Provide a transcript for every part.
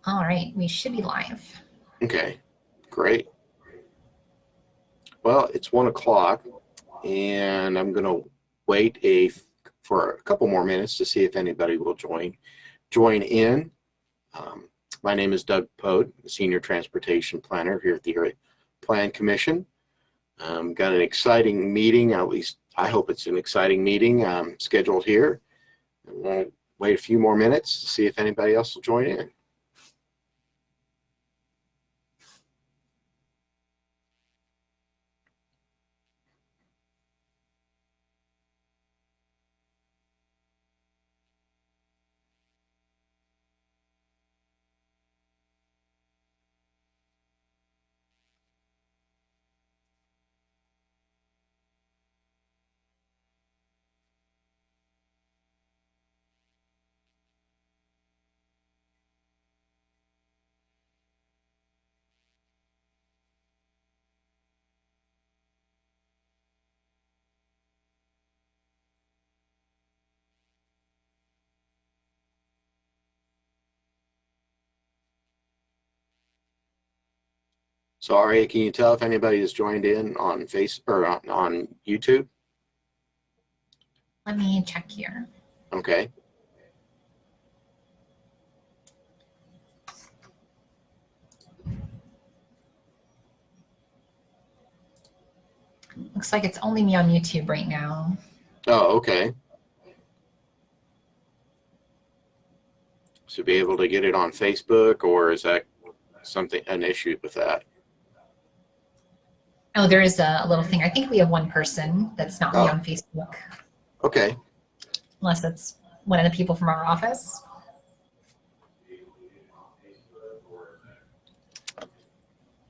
All right, we should be live. Okay, great. Well, it's 1 o'clock, and I'm going to wait for a couple more minutes to see if anybody will join in. My name is Doug Pode, Senior Transportation Planner here at the Area Plan Commission. Got an exciting meeting, at least I hope it's an exciting meeting scheduled here. We'll wait a few more minutes to see if anybody else will join in. Sorry, can you tell if anybody has joined in on on YouTube? Let me check here. Okay. Looks like it's only me on YouTube right now. Oh, okay. So be able to get it on Facebook, or is that an issue with that? Oh, there is a little thing. I think we have one person that's not me on Facebook. Okay. Unless it's one of the people from our office.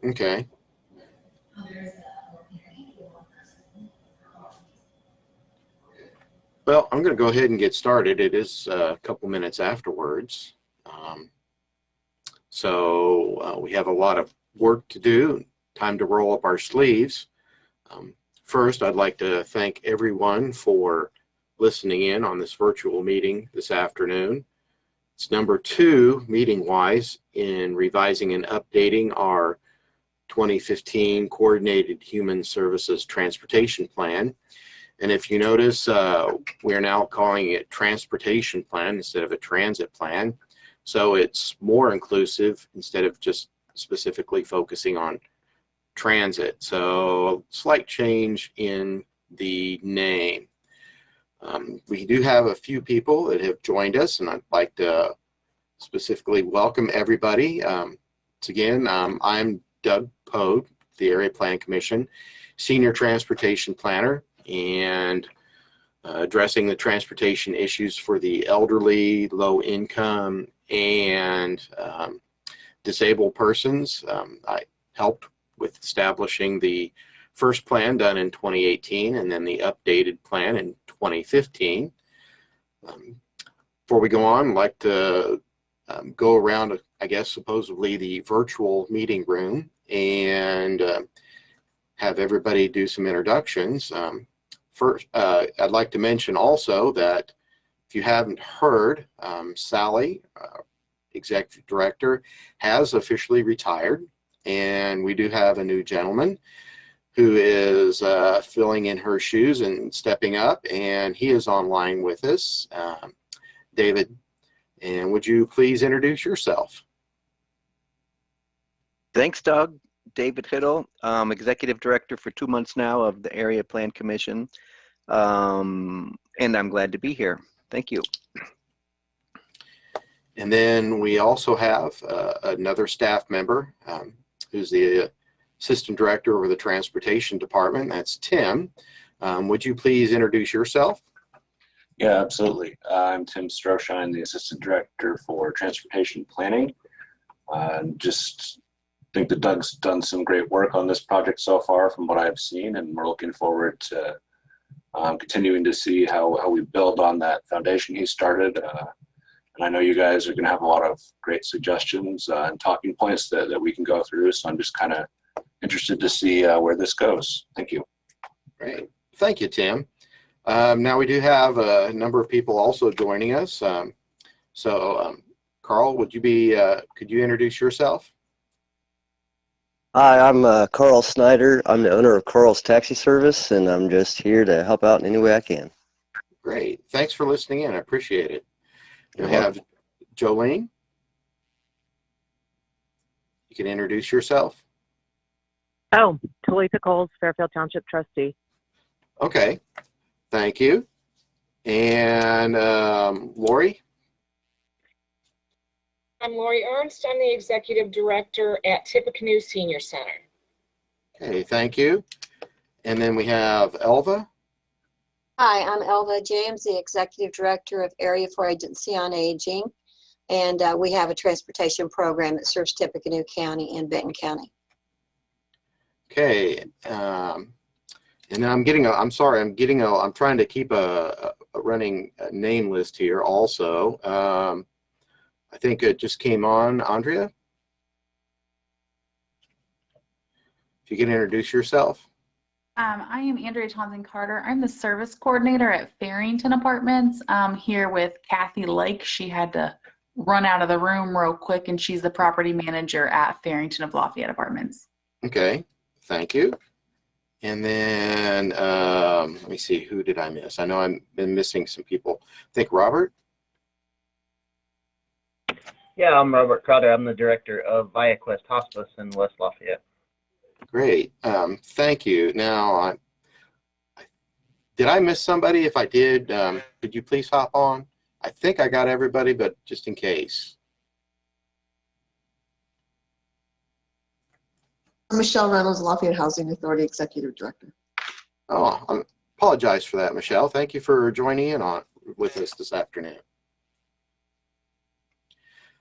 Okay. Well, I'm going to go ahead and get started. It is a couple minutes afterwards. So we have a lot of work to do, time to roll up our sleeves. First, I'd like to thank everyone for listening in on this virtual meeting this afternoon. It's number 2, meeting-wise, in revising and updating our 2015 Coordinated Human Services Transportation Plan. And if you notice, we're now calling it Transportation Plan instead of a Transit Plan. So it's more inclusive instead of just specifically focusing on transit. So a slight change in the name. We do have a few people that have joined us, and I'd like to specifically welcome everybody. Again, I'm Doug Pode, the Area Plan Commission, Senior Transportation Planner, and addressing the transportation issues for the elderly, low income, and disabled persons. I helped with establishing the first plan done in 2018 and then the updated plan in 2015. Before we go on, I'd like to go around, I guess, supposedly the virtual meeting room and have everybody do some introductions. First, I'd like to mention also that if you haven't heard, Sally, Executive Director, has officially retired, and we do have a new gentleman who is filling in her shoes and stepping up, and he is online with us, David. And would you please introduce yourself? Thanks, Doug. David Hiddle, Executive Director for 2 months now of the Area Plan Commission, and I'm glad to be here. Thank you. And then we also have another staff member who's the Assistant Director over the Transportation Department. That's Tim. Would you please introduce yourself? Yeah, absolutely. I'm Tim Stroshine, the Assistant Director for Transportation Planning. Just think that Doug's done some great work on this project so far from what I've seen, and we're looking forward to continuing to see how we build on that foundation he started. And I know you guys are going to have a lot of great suggestions and talking points that we can go through, so I'm just kind of interested to see where this goes. Thank you. Great. Thank you, Tim. Now we do have a number of people also joining us. Carl, could you introduce yourself? Hi, I'm Carl Snyder. I'm the owner of Carl's Taxi Service, and I'm just here to help out in any way I can. Great. Thanks for listening in. I appreciate it. We You're have Jolene. You can introduce yourself. Oh, Talitha Coles, Fairfield Township trustee. Okay. Thank you. And Lori? I'm Lori Ernst. I'm the executive director at Tippecanoe Senior Center. Okay, thank you. And then we have Elba. Hi, I'm Elba James, the Executive Director of Area for Agency on Aging, and we have a transportation program that serves Tippecanoe County and Benton County. Okay, and then I'm trying to keep a running name list here also. I think it just came on, Andrea. If you can introduce yourself. I am Andrea Thompson Carter. I'm the service coordinator at Farrington Apartments. I'm here with Kathy Lake. She had to run out of the room real quick, and she's the property manager at Farrington of Lafayette Apartments. Okay, thank you. And then let me see, who did I miss? I know I've been missing some people. I think Robert. Yeah, I'm Robert Crowder. I'm the director of ViaQuest Hospice in West Lafayette. Great. Thank you. Now, did I miss somebody? If I did, could you please hop on? I think I got everybody, but just in case. Michelle Reynolds, Lafayette Housing Authority Executive Director. Oh, I apologize for that, Michelle. Thank you for joining in with us this afternoon.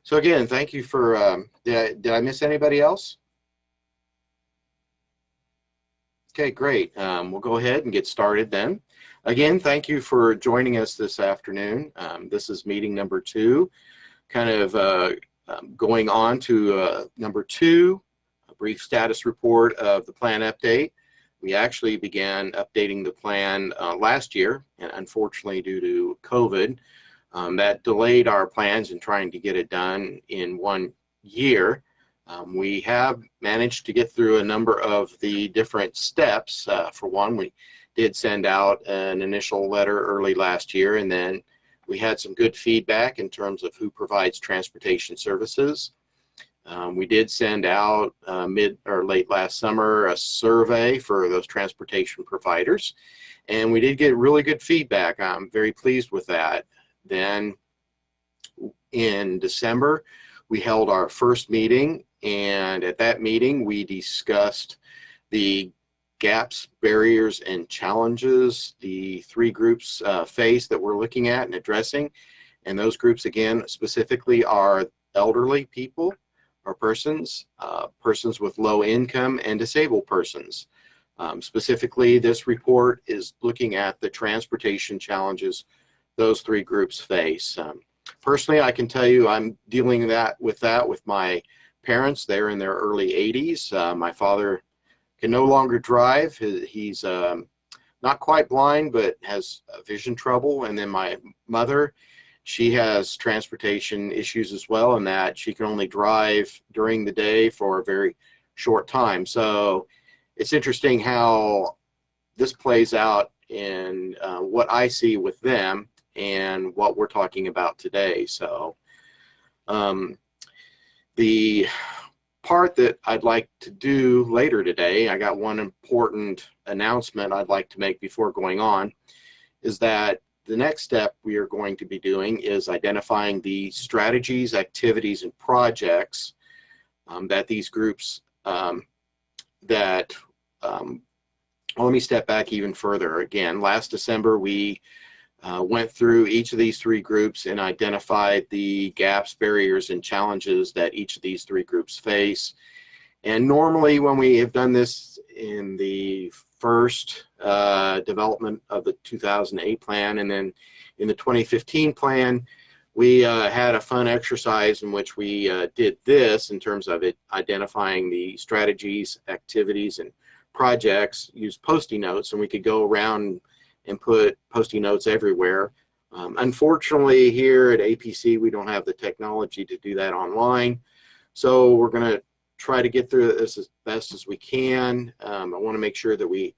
So again, thank you for, did I miss anybody else? Okay, great. We'll go ahead and get started then. Again, thank you for joining us this afternoon. This is meeting number 2, kind of going on to number 2, a brief status report of the plan update. We actually began updating the plan last year, and unfortunately due to COVID, that delayed our plans in trying to get it done in 1 year. We have managed to get through a number of the different steps. For one, we did send out an initial letter early last year, and then we had some good feedback in terms of who provides transportation services. We did send out mid or late last summer a survey for those transportation providers, and we did get really good feedback. I'm very pleased with that. Then in December, we held our first meeting, and at that meeting, we discussed the gaps, barriers, and challenges the 3 groups face that we're looking at and addressing. And those groups, again, specifically are elderly people or persons, persons with low income, and disabled persons. Specifically, this report is looking at the transportation challenges those 3 groups face. Personally, I can tell you I'm dealing with my parents. They're in their early 80s. My father can no longer drive. He's not quite blind, but has vision trouble. And then my mother, she has transportation issues as well, in that she can only drive during the day for a very short time. So it's interesting how this plays out in what I see with them and what we're talking about today. So the part that I'd like to do later today, I got one important announcement I'd like to make before going on, is that the next step we are going to be doing is identifying the strategies, activities, and projects that these groups let me step back even further. Again, last December, we went through each of these 3 groups and identified the gaps, barriers, and challenges that each of these 3 groups face. And normally when we have done this in the first development of the 2008 plan, and then in the 2015 plan, we had a fun exercise in which we did this in terms of it identifying the strategies, activities, and projects, use Post-it notes, and we could go around and put Post-it notes everywhere. Unfortunately, here at APC, we don't have the technology to do that online. So we're going to try to get through this as best as we can. I want to make sure that we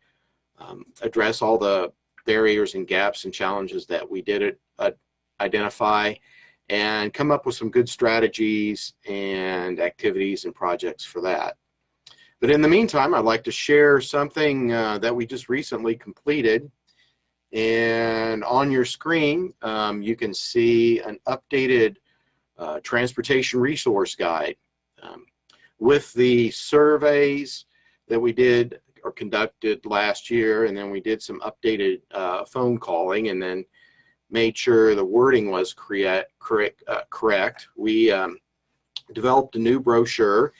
address all the barriers and gaps and challenges that we did identify, and come up with some good strategies and activities and projects for that. But in the meantime, I'd like to share something that we just recently completed. And on your screen, you can see an updated transportation resource guide with the surveys that we did or conducted last year, and then we did some updated phone calling, and then made sure the wording was correct. We developed a new brochure,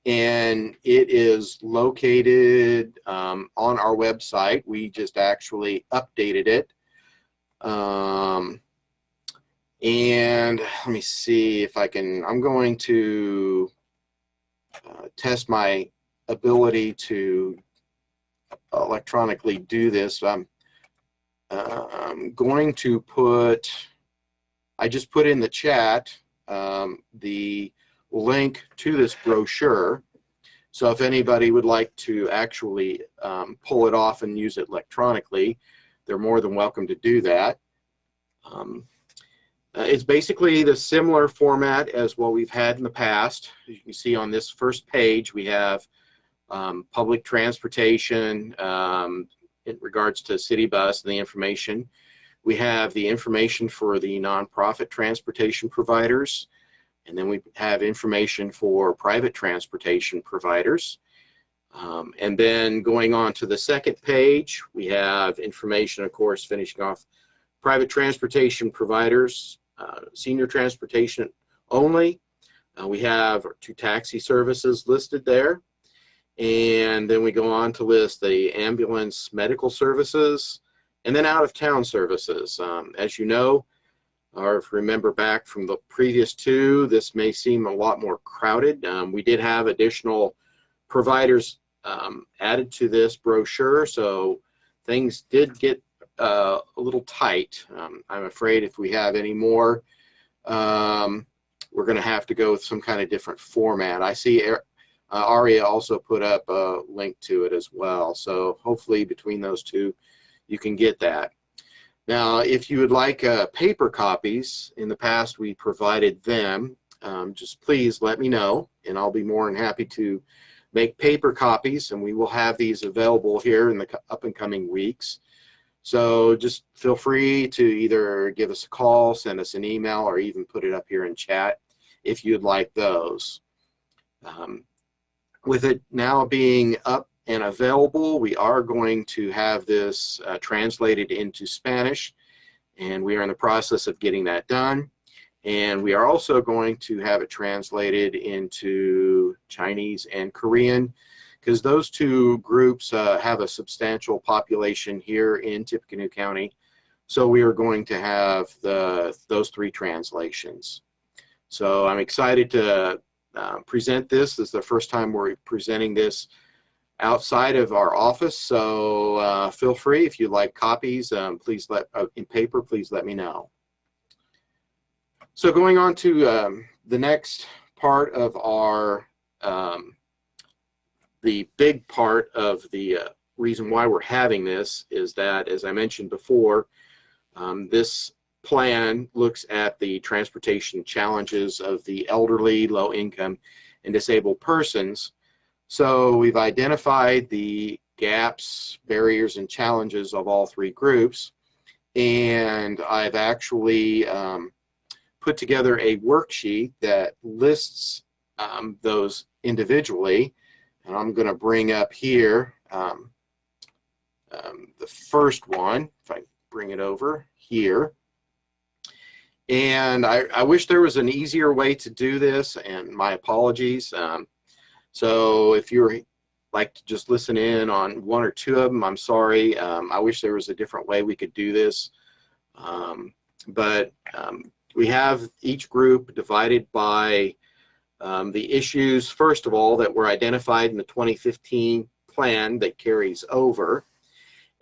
and it is located on our website. We just actually updated it. And let me see if I can, I'm going to test my ability to electronically do this. I'm going to put, I just put in the chat the link to this brochure. So if anybody would like to actually pull it off and use it electronically, they're more than welcome to do that. It's basically the similar format as what we've had in the past. As you can see on this first page, we have public transportation in regards to city bus and the information. We have the information for the nonprofit transportation providers, and then we have information for private transportation providers. And then going on to the second page, we have information, of course, finishing off private transportation providers, senior transportation only. We have 2 taxi services listed there. And then we go on to list the ambulance medical services and then out-of-town services. As you know, or if you remember back from the previous 2, this may seem a lot more crowded. We did have additional providers added to this brochure, so things did get a little tight. I'm afraid if we have any more, we're going to have to go with some kind of different format. I see Aria also put up a link to it as well, so hopefully between those 2 you can get that. Now, if you would like paper copies, in the past we provided them. Just please let me know, and I'll be more than happy to make paper copies, and we will have these available here in the up and coming weeks. So just feel free to either give us a call, send us an email, or even put it up here in chat if you'd like those. With it now being up and available, we are going to have this translated into Spanish, and we are in the process of getting that done. And we are also going to have it translated into Chinese and Korean, because those 2 groups have a substantial population here in Tippecanoe County. So we are going to have those 3 translations. So I'm excited to present this. This is the first time we're presenting this outside of our office. So feel free, if you'd like copies, please in paper, please let me know. So going on to the next part of our the big part of the reason why we're having this is that, as I mentioned before, this plan looks at the transportation challenges of the elderly, low income, and disabled persons. So we've identified the gaps, barriers, and challenges of all 3 groups, and I've actually put together a worksheet that lists those individually. And I'm going to bring up here the first one, if I bring it over here. And I wish there was an easier way to do this, and my apologies. So if you're like to just listen in on 1 or 2 of them, I'm sorry. I wish there was a different way we could do this. But we have each group divided by the issues, first of all, that were identified in the 2015 plan that carries over.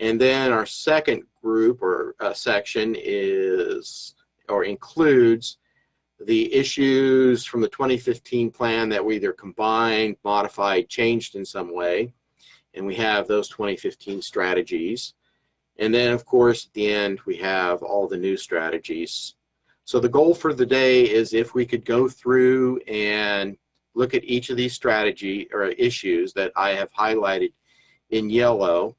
And then our second group or section is or includes the issues from the 2015 plan that we either combined, modified, changed in some way. And we have those 2015 strategies. And then, of course, at the end, we have all the new strategies. So the goal for the day is if we could go through and look at each of these strategy or issues that I have highlighted in yellow,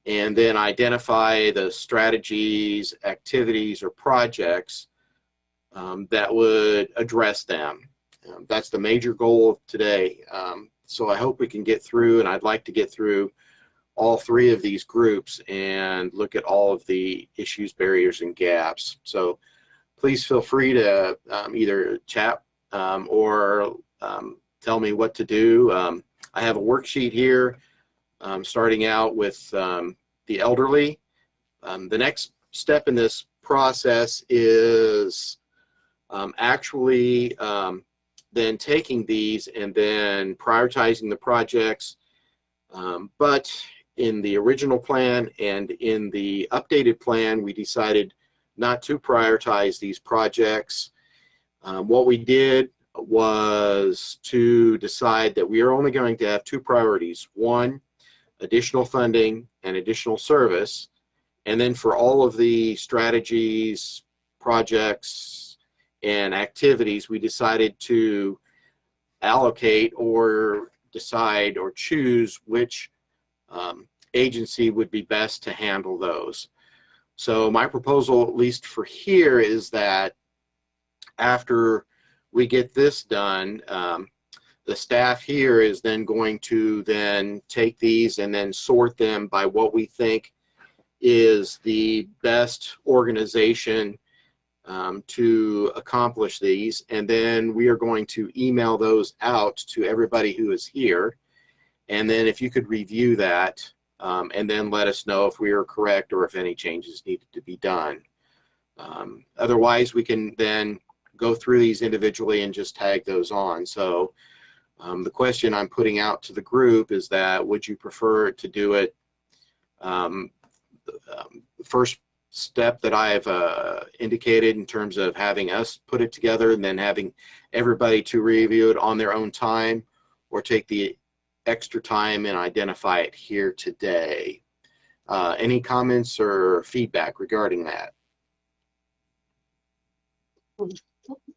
and then identify the strategies, activities, or projects that would address them. That's the major goal of today. So I hope we can get through, and I'd like to get through all three of these groups and look at all of the issues, barriers, and gaps. So please feel free to either chat or tell me what to do. I have a worksheet here starting out with the elderly. The next step in this process is actually then taking these and then prioritizing the projects. But in the original plan and in the updated plan, we decided not to prioritize these projects. What we did was to decide that we are only going to have two priorities. One, additional funding and additional service. And then for all of the strategies, projects, and activities, we decided to allocate or decide or choose which agency would be best to handle those. So my proposal, at least for here, is that after we get this done, the staff here is then going to then take these and then sort them by what we think is the best organization to accomplish these. And then we are going to email those out to everybody who is here. And then if you could review that and then let us know if we are correct or if any changes needed to be done. Otherwise, we can then go through these individually and just tag those on. So the question I'm putting out to the group is that would you prefer to do it first step that I've indicated in terms of having us put it together and then having everybody to review it on their own time, or take the extra time and identify it here today? Any comments or feedback regarding that?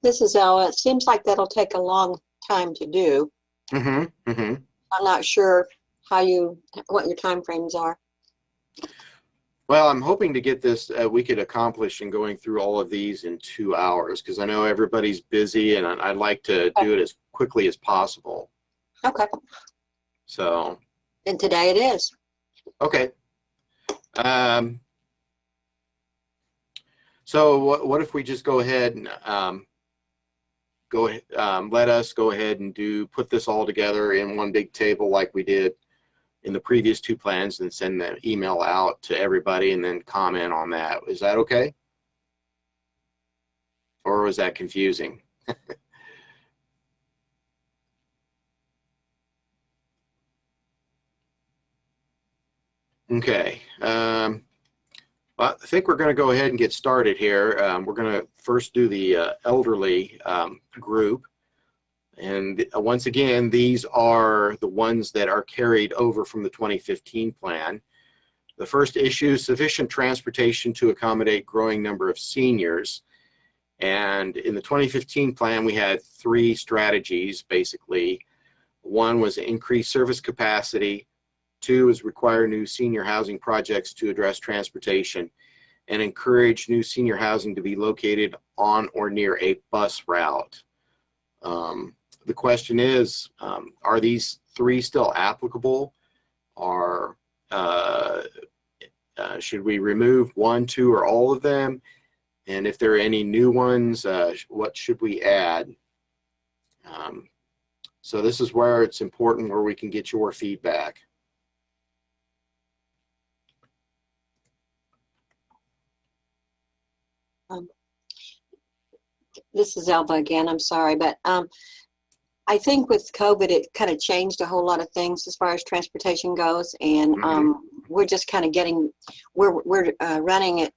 This is Ella. It seems like that'll take a long time to do. I'm not sure what your time frames are. Well, I'm hoping to get this, we could accomplish in going through all of these in 2 hours, because I know everybody's busy and I'd like to do it as quickly as possible. Okay. So. And today it is. Okay. So what if we just go ahead and let us go ahead and put this all together in one big table like we did in the previous two plans, and send the email out to everybody and then comment on that. Is that okay? Or was that confusing? Okay. Well, I think we're going to go ahead and get started here. We're going to first do the elderly group. And once again, these are the ones that are carried over from the 2015 plan. The first issue, sufficient transportation to accommodate growing number of seniors. And in the 2015 plan, we had three strategies, basically. One was increase service capacity. Two is require new senior housing projects to address transportation, and encourage new senior housing to be located on or near a bus route. The question is, are these three still applicable? Or should we remove one, two, or all of them? And if there are any new ones, what should we add? So this is where it's important, where we can get your feedback. This is Elba again. I'm sorry, but I think with COVID, it kind of changed a whole lot of things as far as transportation goes. And we're just kind of we're running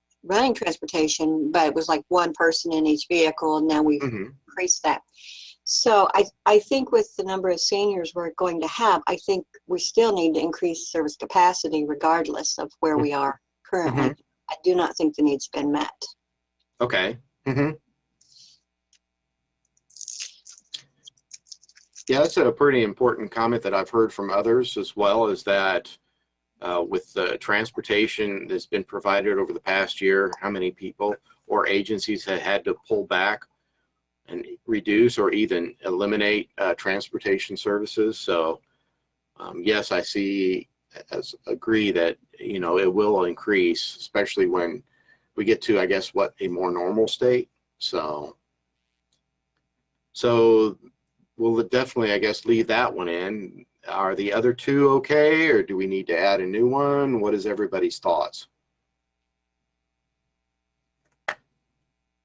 transportation, but it was like one person in each vehicle, and now we've increased that. So I think with the number of seniors we're going to have, I think we still need to increase service capacity regardless of where we are currently. I do not think the need's been met. Okay. Yeah, that's a pretty important comment that I've heard from others as well, is that with the transportation that's been provided over the past year, how many people or agencies have had to pull back and reduce or even eliminate transportation services. So yes, I agree that, you know, it will increase, especially when we get to, I guess, a more normal state. So we'll definitely, I guess, leave that one in. Are the other two okay, or do we need to add a new one? What is everybody's thoughts?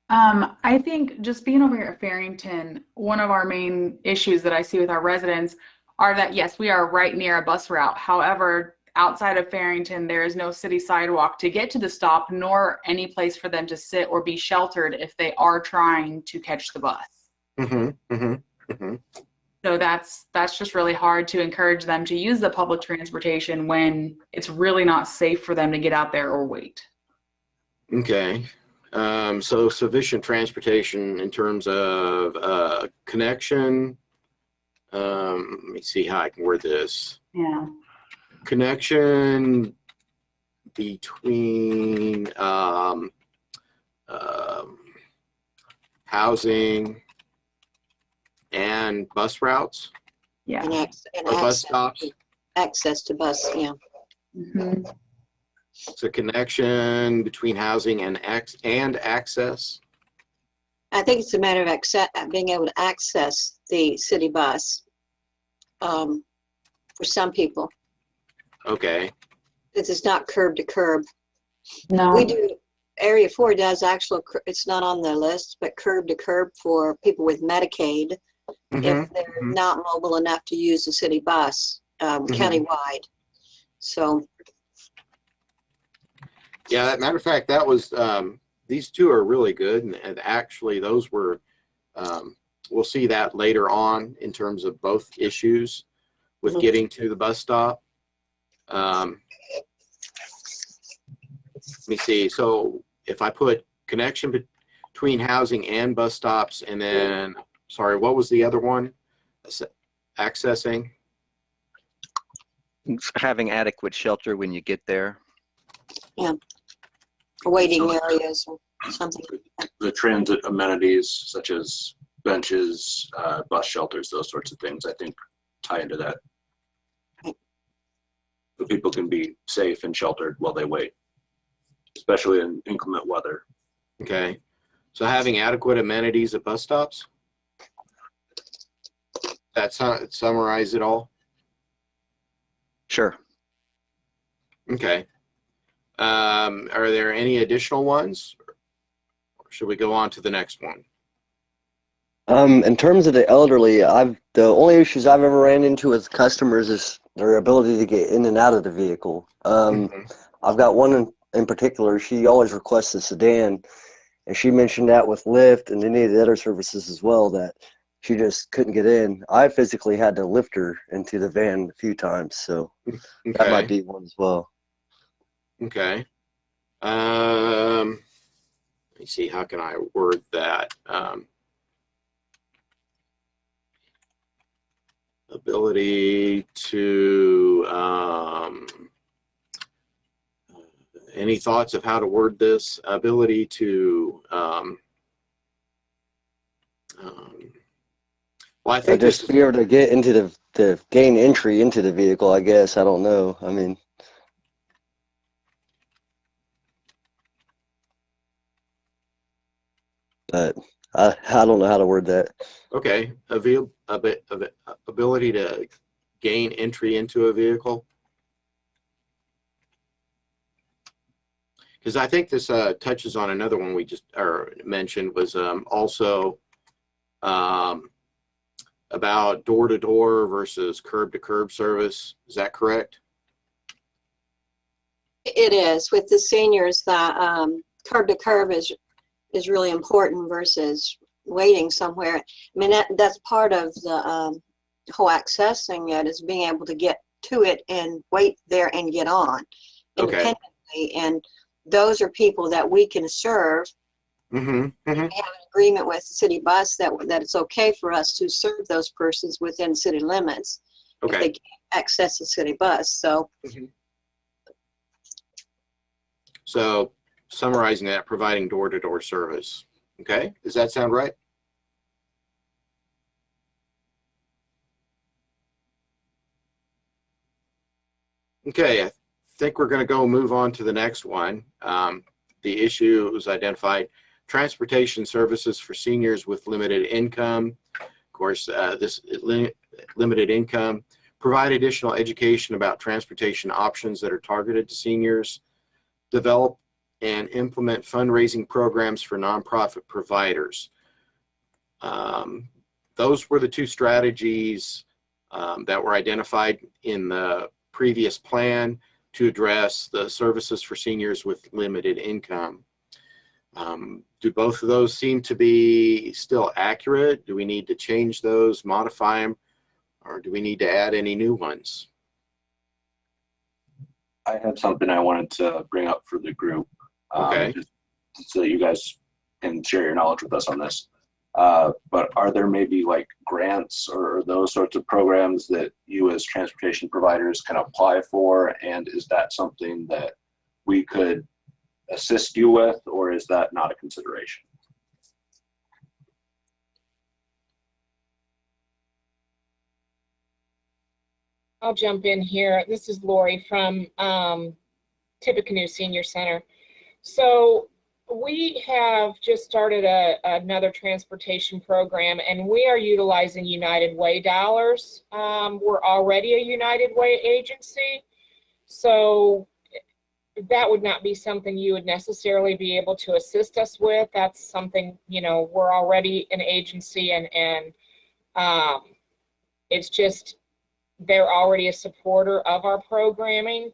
I think just being over here at Farrington, one of our main issues that I see with our residents are that, yes, we are right near a bus route. However, outside of Farrington, there is no city sidewalk to get to the stop, nor any place for them to sit or be sheltered if they are trying to catch the bus. So that's just really hard to encourage them to use the public transportation when it's really not safe for them to get out there or wait. Okay. So sufficient transportation in terms of connection. Let me see how I can word this. Yeah. Connection between housing and bus routes. Yeah. And or bus stops. Access to bus, yeah. It's a connection between housing and access. I think it's a matter of being able to access the city bus for some people. Okay. It's not curb to curb. No. We do. Area 4 does actual. It's not on the list, but curb to curb for people with Medicaid if they're not mobile enough to use the city bus countywide. So. Yeah, matter of fact, that was these two are really good, and actually those were. We'll see that later on in terms of both issues with getting to the bus stop. Let me see. So if I put connection between housing and bus stops, and then, sorry, what was the other one? Accessing? Having adequate shelter when you get there. Yeah. Waiting areas or something. The transit amenities such as benches, bus shelters, those sorts of things, I think tie into that. So people can be safe and sheltered while they wait, especially in inclement weather. Okay. So having adequate amenities at bus stops? That's how it summarize it all? Sure. Okay. Are there any additional ones? Or should we go on to the next one? In terms of the elderly, the only issues I've ever ran into with customers is their ability to get in and out of the vehicle. I've got one in particular. She always requests a sedan, and she mentioned that with Lyft and any of the other services as well, that she just couldn't get in. I physically had to lift her into the van a few times, so that might be one as well. Okay. Let me see. How can I word that? Ability to, any thoughts of how to word this? Ability to, well, I think just be able to get into the gain entry into the vehicle, I guess. I don't know. I mean, but I don't know how to word that. Okay, ability to gain entry into a vehicle. Because I think this touches on another one we just mentioned, was also about door-to-door versus curb-to-curb service. Is that correct? It is with the seniors that curb to curb is really important versus waiting somewhere. I mean, that's part of the whole accessing it is being able to get to it and wait there and get on independently. And those are people that we can serve. Mm-hmm. We have an agreement with the city bus that it's okay for us to serve those persons within city limits if they can't access the city bus. So. So summarizing that, providing door-to-door service. Okay, does that sound right? Okay, I think we're going to move on to the next one. The issue was identified, transportation services for seniors with limited income. Of course, this limited income, provide additional education about transportation options that are targeted to seniors, develop and implement fundraising programs for nonprofit providers. Those were the two strategies that were identified in the previous plan to address the services for seniors with limited income. Do both of those seem to be still accurate? Do we need to change those, modify them, or do we need to add any new ones? I have something I wanted to bring up for the group, just so that you guys can share your knowledge with us on this. But are there maybe like grants or those sorts of programs that you as transportation providers can apply for? And is that something that we could assist you with, or is that not a consideration? I'll jump in here. This is Lori from Tippecanoe Senior Center. So we have just started another transportation program, and we are utilizing United Way dollars. We're already a United Way agency, so that would not be something you would necessarily be able to assist us with. That's something, you know, we're already an agency, and it's just they're already a supporter of our programming.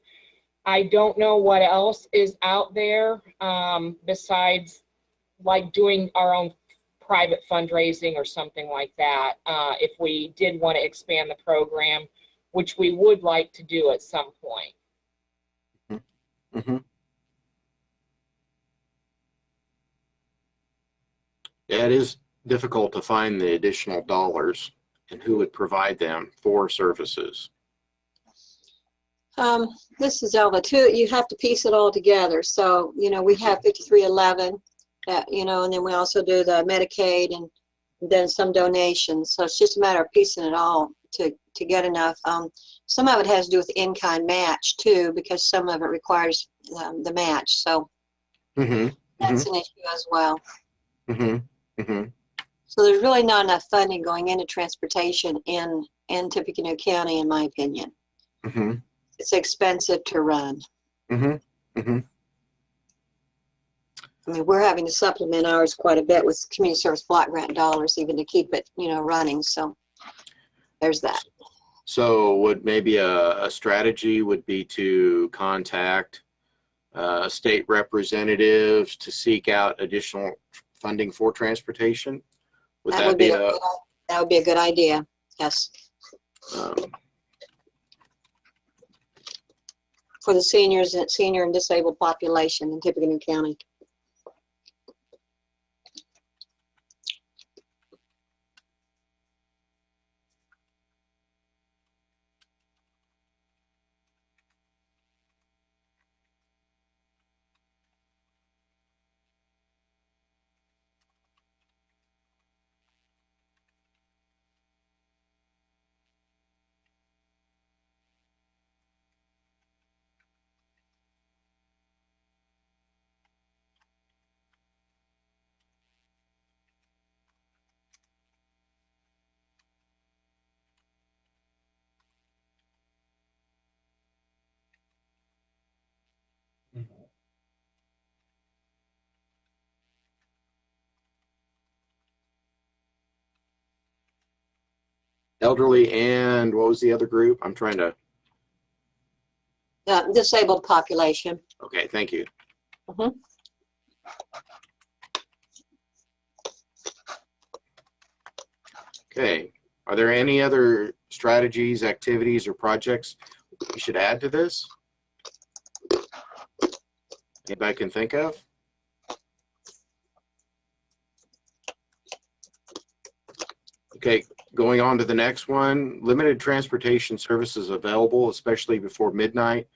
I don't know what else is out there besides like doing our own private fundraising or something like that. If we did want to expand the program, which we would like to do at some point. Mm-hmm. Yeah, it is difficult to find the additional dollars and who would provide them for services. This is Elba too. You have to piece it all together. So, you know, we have 5311, you know, and then we also do the Medicaid and then some donations. So it's just a matter of piecing it all to get enough. Some of it has to do with in-kind match too, because some of it requires the match. So that's an issue as well. So there's really not enough funding going into transportation in Tippecanoe County, in my opinion. It's expensive to run. I mean, we're having to supplement ours quite a bit with community service block grant dollars, even to keep it, you know, running. So there's that. So would maybe a strategy would be to contact state representatives to seek out additional funding for transportation? Would that be that would be a good idea. Yes. For the senior and disabled population in Tippecanoe County. Elderly and what was the other group? I'm trying to. Disabled population. Okay, thank you. Mhm. Okay, are there any other strategies, activities, or projects we should add to this? Anybody I can think of? Okay, going on to the next one, limited transportation services available, especially before midnight,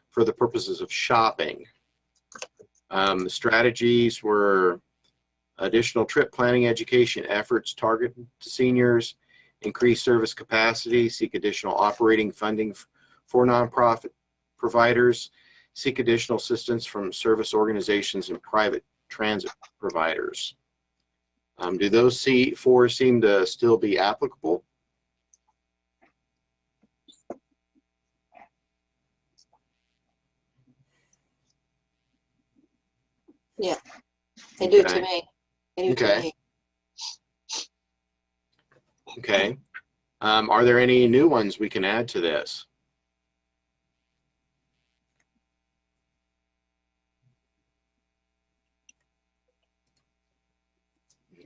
for the purposes of shopping. The strategies were additional trip planning education efforts targeted to seniors, increase service capacity, seek additional operating funding for nonprofit providers, seek additional assistance from service organizations and private transit providers. Do those four seem to still be applicable? Yeah, they do to Okay. me. They do to Okay. me. Okay. Are there any new ones we can add to this?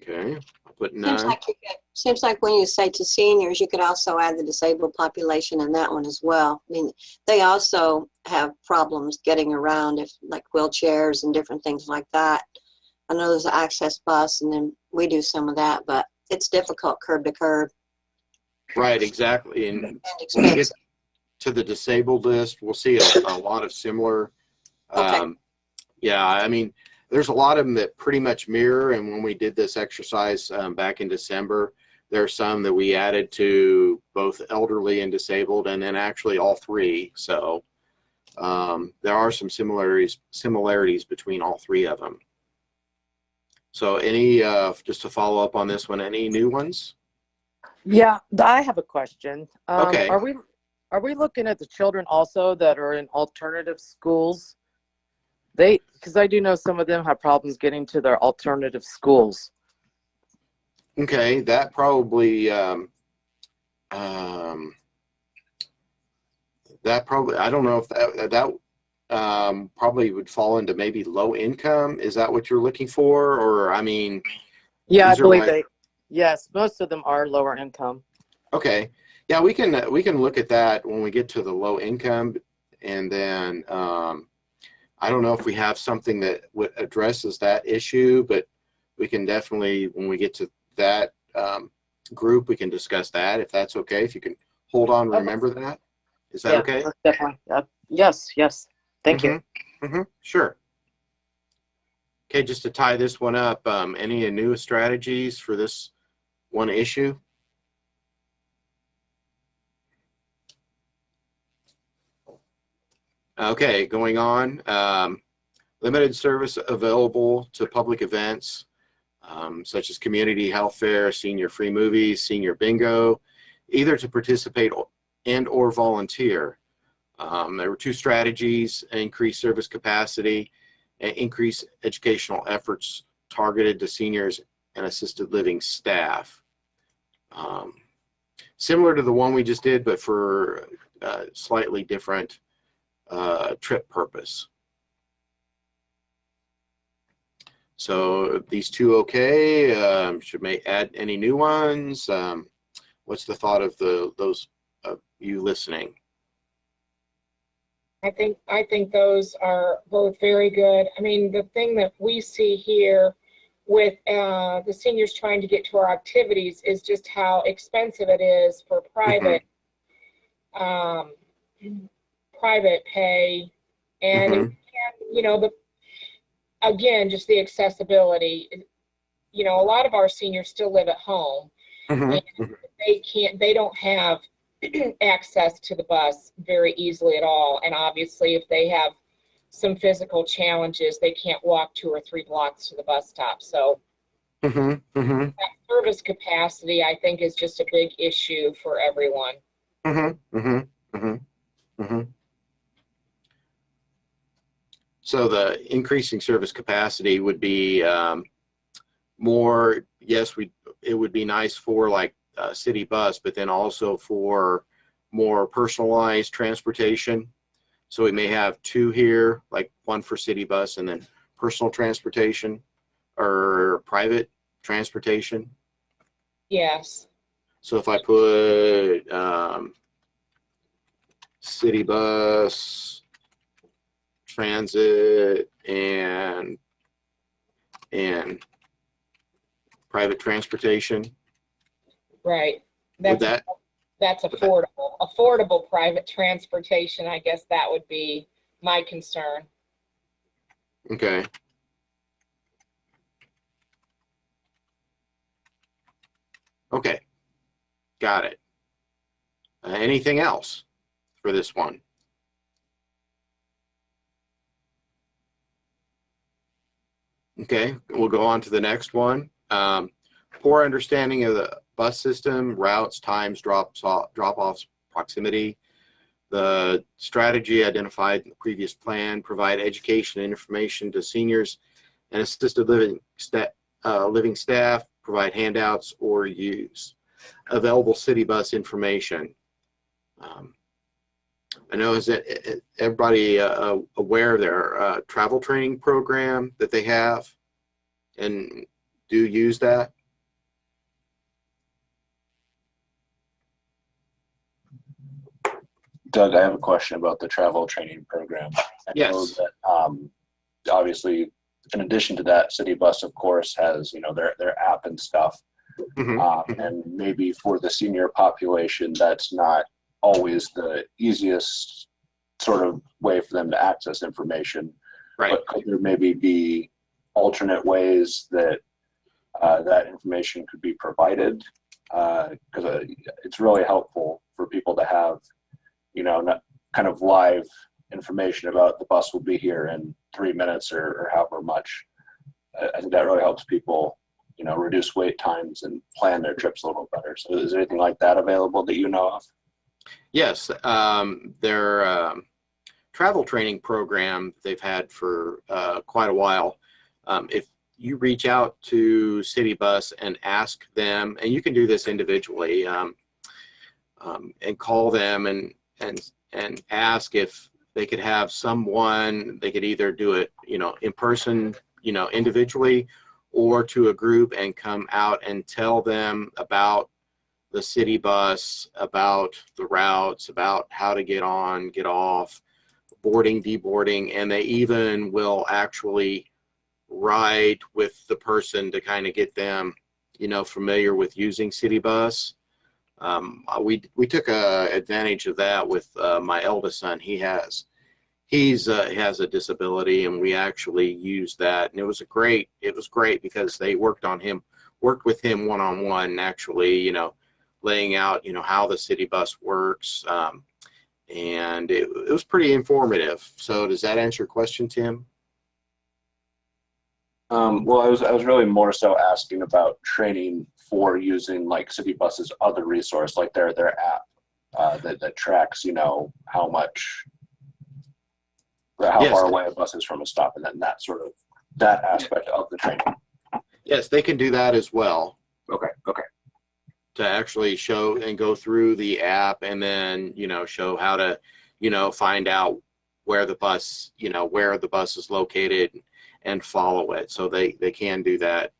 Okay, I'll put none. Seems like when you say to seniors, you could also add the disabled population in that one as well. I mean, they also have problems getting around, if like wheelchairs and different things like that. I know there's an access bus, and then we do some of that, but it's difficult curb to curb Right, exactly. And and when we get expensive. to the disabled list, we'll see a lot of similar. Okay. Yeah, I mean, there's a lot of them that pretty much mirror. And when we did this exercise back in December, there are some that we added to both elderly and disabled, and then actually all three. So there are some similarities between all three of them. So any, just to follow up on this one, any new ones? Yeah, I have a question. Okay. Are we looking at the children also that are in alternative schools? Because I do know some of them have problems getting to their alternative schools. Okay, that probably I don't know if that probably would fall into maybe low income. Is that what you're looking for? Or I mean, Yeah, I these are believe like, yes, most of them are lower income. okay. Yeah, we can look at that when we get to the low income, and then I don't know if we have something that addresses that issue, but we can definitely, when we get to that group, we can discuss that, if that's okay. If you can hold on, remember that. Is that okay? Definitely. Yes. Thank you. Sure. Okay, just to tie this one up, any new strategies for this one issue? Okay, going on. Limited service available to public events, such as community health fair, senior free movies, senior bingo, either to participate and or volunteer. There were two strategies: increase service capacity and increase educational efforts targeted to seniors and assisted living staff. Similar to the one we just did, but for slightly different trip purpose. So these two okay? Should may add any new ones? What's the thought of those of you listening? I think those are both very good. I mean, the thing that we see here with the seniors trying to get to our activities is just how expensive it is for private private pay, and you know, again, just the accessibility. You know, a lot of our seniors still live at home, and they don't have access to the bus very easily at all. And obviously, if they have some physical challenges, they can't walk 2 or 3 blocks to the bus stop. So that service capacity, I think, is just a big issue for everyone. So the increasing service capacity would be more, yes, it would be nice for like a city bus, but then also for more personalized transportation. So we may have two here, like one for city bus and then personal transportation or private transportation. Yes. So if I put city bus, transit, and private transportation, Right. would That's affordable. Affordable private transportation, I guess that would be my concern. okay. Okay, got it. Anything else for this one? Okay, we'll go on to the next one. Poor understanding of the bus system, routes, times, drop-offs, proximity. The strategy identified in the previous plan: provide education and information to seniors and assisted living staff, provide handouts or use available city bus information. I know, is that everybody aware of their travel training program that they have and do use that? Doug, I have a question about the travel training program. I know Yes. that, obviously, in addition to that, City Bus, of course, has, their app and stuff. And maybe for the senior population, that's not always the easiest sort of way for them to access information. Right. But could there maybe be alternate ways that that information could be provided? Because it's really helpful for people to have, not kind of live information about the bus will be here in 3 minutes or however much. I think that really helps people, reduce wait times and plan their trips a little better. So is there anything like that available that you know of? Yes, their travel training program they've had for quite a while. If you reach out to City Bus and ask them, and you can do this individually, and call them and ask if they could have someone, they could either do it, in person, individually, or to a group and come out and tell them about the city bus, about the routes, about how to get on, get off, boarding, deboarding, and they even will actually ride with the person to kind of get them, familiar with using city bus. We took advantage of that with my eldest son. He has a disability, and we actually used that, and it was great because they worked with him one-on-one, and actually, laying out, how the city bus works, and it was pretty informative. So does that answer your question, Tim? Well, I was really more so asking about training for using like City Bus's other resource, like their app that tracks, how much, how far away a bus is from a stop, and then that aspect of the training. Yes, they can do that as well. Okay. To actually show and go through the app, and then show how to find out where the bus is located and follow it. So they can do that.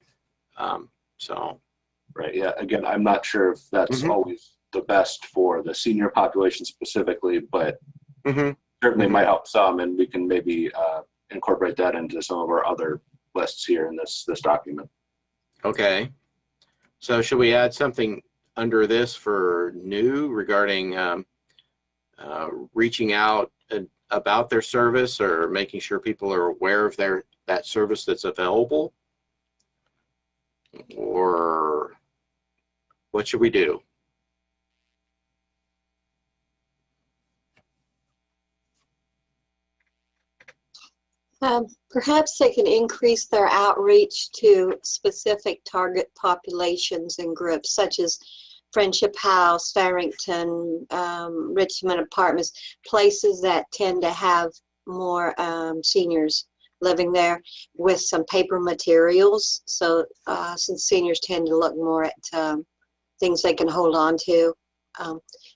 Right. Yeah. Again, I'm not sure if that's always the best for the senior population specifically, but certainly might help some, and we can maybe incorporate that into some of our other lists here in this document. Okay. So should we add something under this for new regarding reaching out about their service, or making sure people are aware of that service that's available? Or what should we do? Perhaps they can increase their outreach to specific target populations and groups, such as Friendship House, Farrington, Richmond Apartments, places that tend to have more seniors living there, with some paper materials. So since seniors tend to look more at things they can hold on to,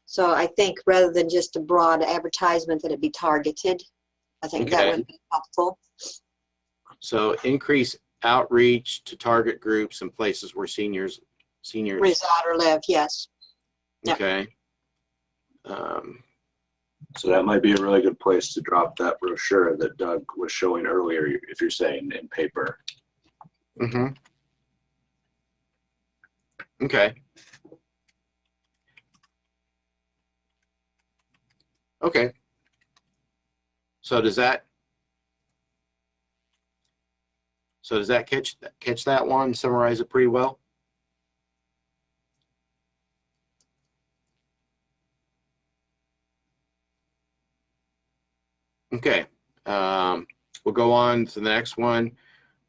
So I think rather than just a broad advertisement, that it be targeted. I think that Okay. would be helpful. So increase outreach to target groups and places where seniors. Reside or live, yes. Yep. Okay. So that might be a really good place to drop that brochure that Doug was showing earlier, if you're saying in paper. Mm-hmm. Okay. Okay. So does that catch that one, summarize it pretty well? Okay. We'll go on to the next one.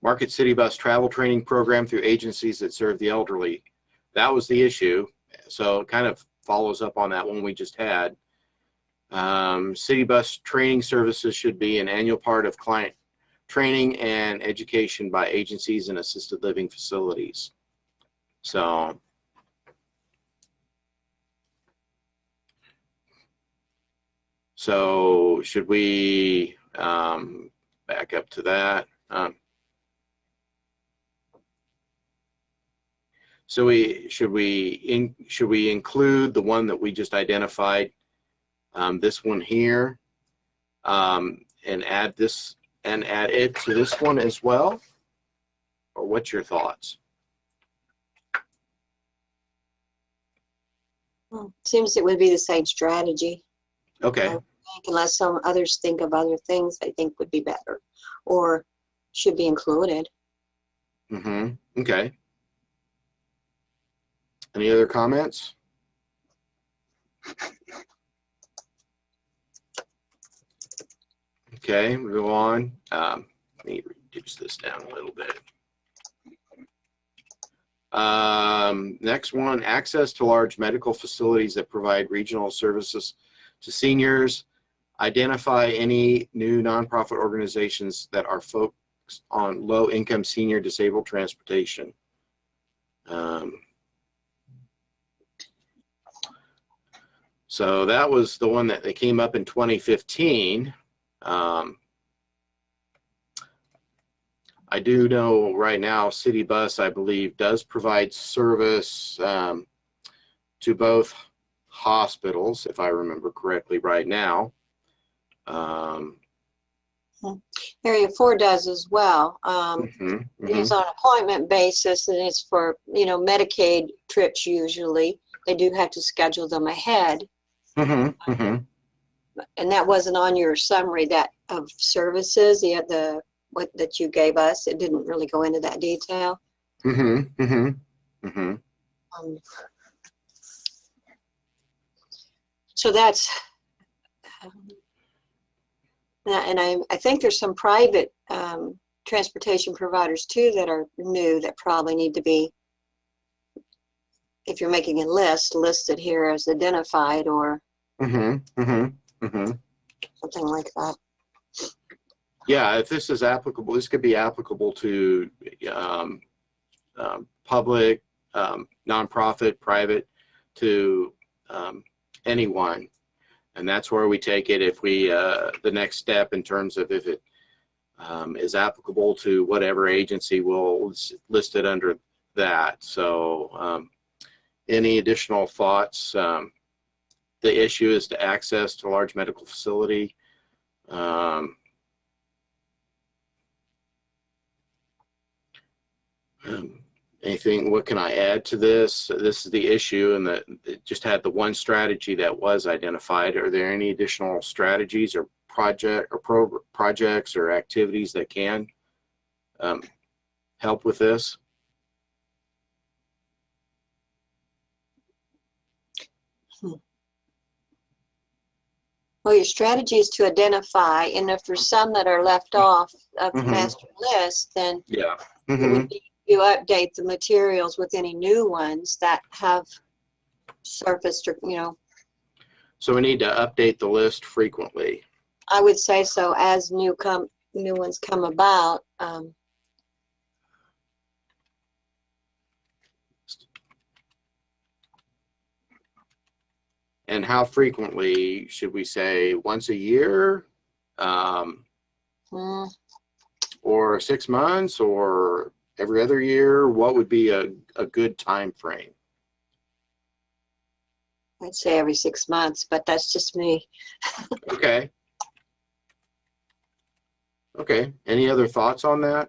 Market City Bus travel training program through agencies that serve the elderly. That was the issue. So it kind of follows up on that one we just had. City bus training services should be an annual part of client training and education by agencies and assisted living facilities. So should we back up to that? Should we include the one that we just identified, this one here, and add it to this one as well? Or what's your thoughts? Well, seems it would be the same strategy. Okay. Unless some others think of other things I think would be better or should be included. Mm-hmm. Okay. Any other comments? Okay, we'll go on. Let me reduce this down a little bit. Next one, access to large medical facilities that provide regional services to seniors. Identify any new nonprofit organizations that are focused on low-income senior disabled transportation. So that was the one that came up in 2015. I do know right now City Bus, I believe, does provide service to both hospitals, if I remember correctly right now. Area 4 does as well. Mm-hmm. It's on an appointment basis, and it's for, Medicaid trips usually. They do have to schedule them ahead. Mm-hmm. Mm-hmm. And that wasn't on your summary of services, that you gave us. It didn't really go into that detail. Mm-hmm. Mm-hmm. Mm-hmm. So that's, and I think there's some private transportation providers too that are new that probably need to be, if you're making a list, listed here as identified or something like that. Yeah, if this is applicable, this could be applicable to public, nonprofit, private, to anyone. And that's where we take it if we, the next step in terms of if it is applicable to whatever agency, will list it under that. So any additional thoughts? The issue is to access to large medical facility. Anything, what can I add to this? This is the issue, and that it just had the one strategy that was identified. Are there any additional strategies or projects or activities that can help with this? Well, your strategy is to identify, and if there's some that are left off of the master list, then Yeah. it would be you update the materials with any new ones that have surfaced, or So we need to update the list frequently. I would say so as new ones come about. And how frequently should we say? Once a year, or 6 months, or every other year? What would be a good time frame? I'd say every 6 months, but that's just me. Okay. Okay. Any other thoughts on that?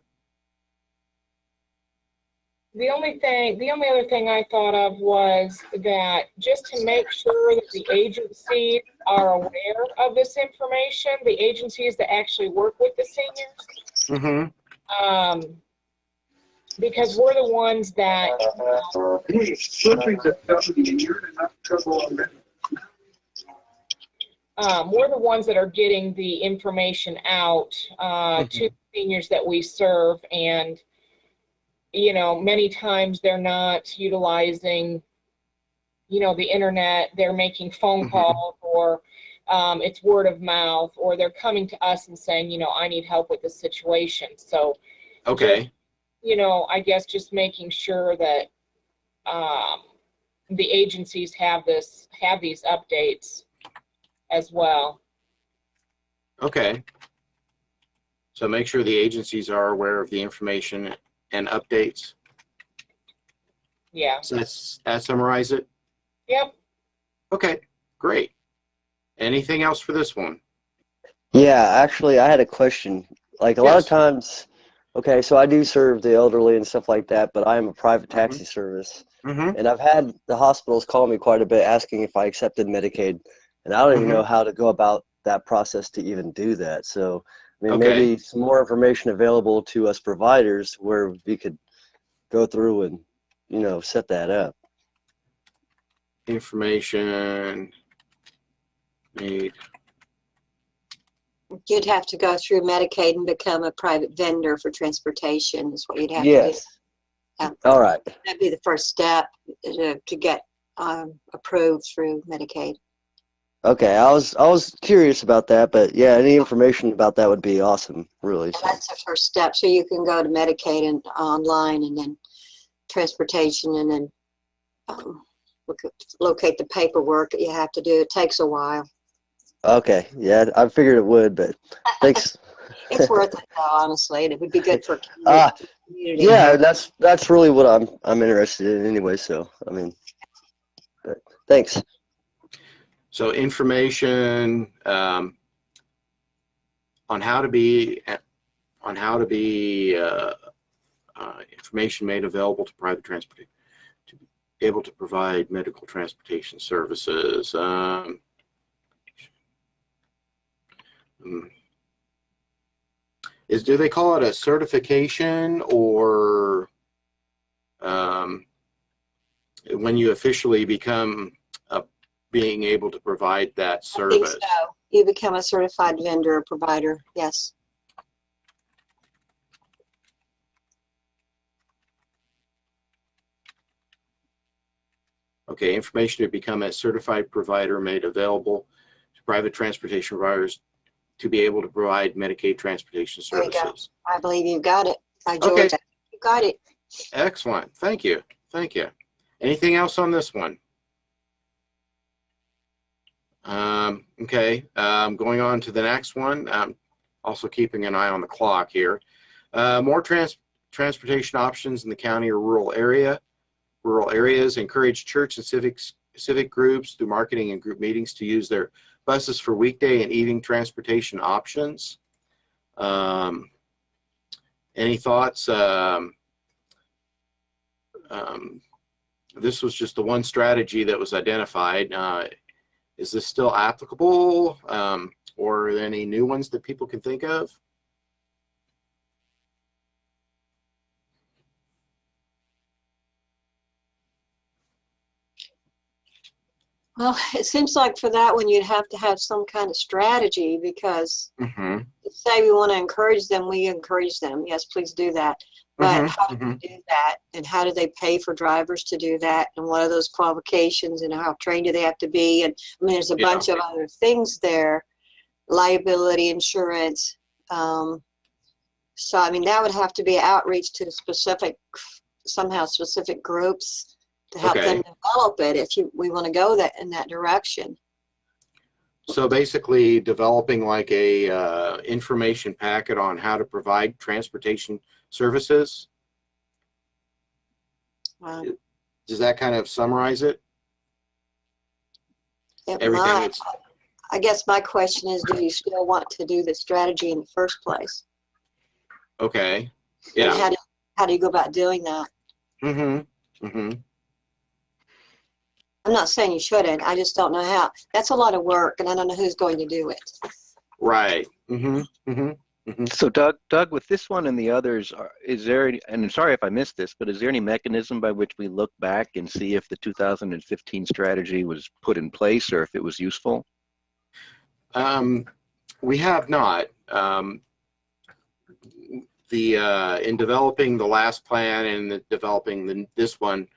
The only other thing I thought of was that just to make sure that the agencies are aware of this information, the agencies that actually work with the seniors, because we're the ones that we're the ones that are getting the information out to seniors that we serve, and many times they're not utilizing, the internet. They're making phone calls, or it's word of mouth, or they're coming to us and saying, I need help with this situation. So, okay. I guess just making sure that the agencies have these updates as well. Okay. So make sure the agencies are aware of the information and updates. Yeah. So that summarize it? Yep. Okay, great. Anything else for this one? Yeah, actually, I had a question. Like a lot of times, okay, so I do serve the elderly and stuff like that, but I am a private taxi service. And I've had the hospitals call me quite a bit asking if I accepted Medicaid, and I don't even know how to go about that process to even do that. So, I mean, maybe some more information available to us providers where we could go through and, set that up. Information made. You'd have to go through Medicaid and become a private vendor for transportation is what you'd have to do. Yeah. All right. That'd be the first step to get approved through Medicaid. Okay, I was curious about that, but yeah, any information about that would be awesome, really. So. That's the first step. So you can go to Medicaid and online, and then transportation, and then locate the paperwork that you have to do. It takes a while. Okay, yeah, I figured it would, but thanks. It's worth it, though, honestly, and it would be good for community. Yeah, that's really what I'm interested in anyway. So I mean, but thanks. So information on how to be information made available to private transportation to be able to provide medical transportation services. Do they call it a certification, or when you officially become being able to provide that service? I think so. You become a certified vendor or provider, yes. Okay, information to become a certified provider made available to private transportation providers to be able to provide Medicaid transportation services. There you go. I believe you got it. By George, okay. You got it. Excellent. Thank you. Thank you. Anything else on this one? Okay, going on to the next one. Also keeping an eye on the clock here. More transportation options in the county or rural areas. Encourage church and civic groups through marketing and group meetings to use their buses for weekday and evening transportation options. Any thoughts? This was just the one strategy that was identified. Is this still applicable, or are there any new ones that people can think of? Well, it seems like for that one, you'd have to have some kind of strategy, because say we want to encourage them, we encourage them. Yes, please do that. But how do they do that? And how do they pay for drivers to do that? And what are those qualifications? And how trained do they have to be? And I mean, there's a bunch of other things there, liability insurance. So, I mean, that would have to be outreach to specific groups to help Okay. them develop it if we want to go in that direction. So basically developing like a information packet on how to provide transportation services. Does that kind of summarize it? Everything I guess my question is, do you still want to do the strategy in the first place? Okay. Yeah. And how do you go about doing that? Mm-hmm. Mm-hmm. I'm not saying you shouldn't. I just don't know how. That's a lot of work, and I don't know who's going to do it. Right. Mm-hmm. Mm-hmm. Mm-hmm. So Doug, with this one and the others, is there, and I'm sorry if I missed this, but is there any mechanism by which we look back and see if the 2015 strategy was put in place or if it was useful? We have not. In developing the last plan and developing this one,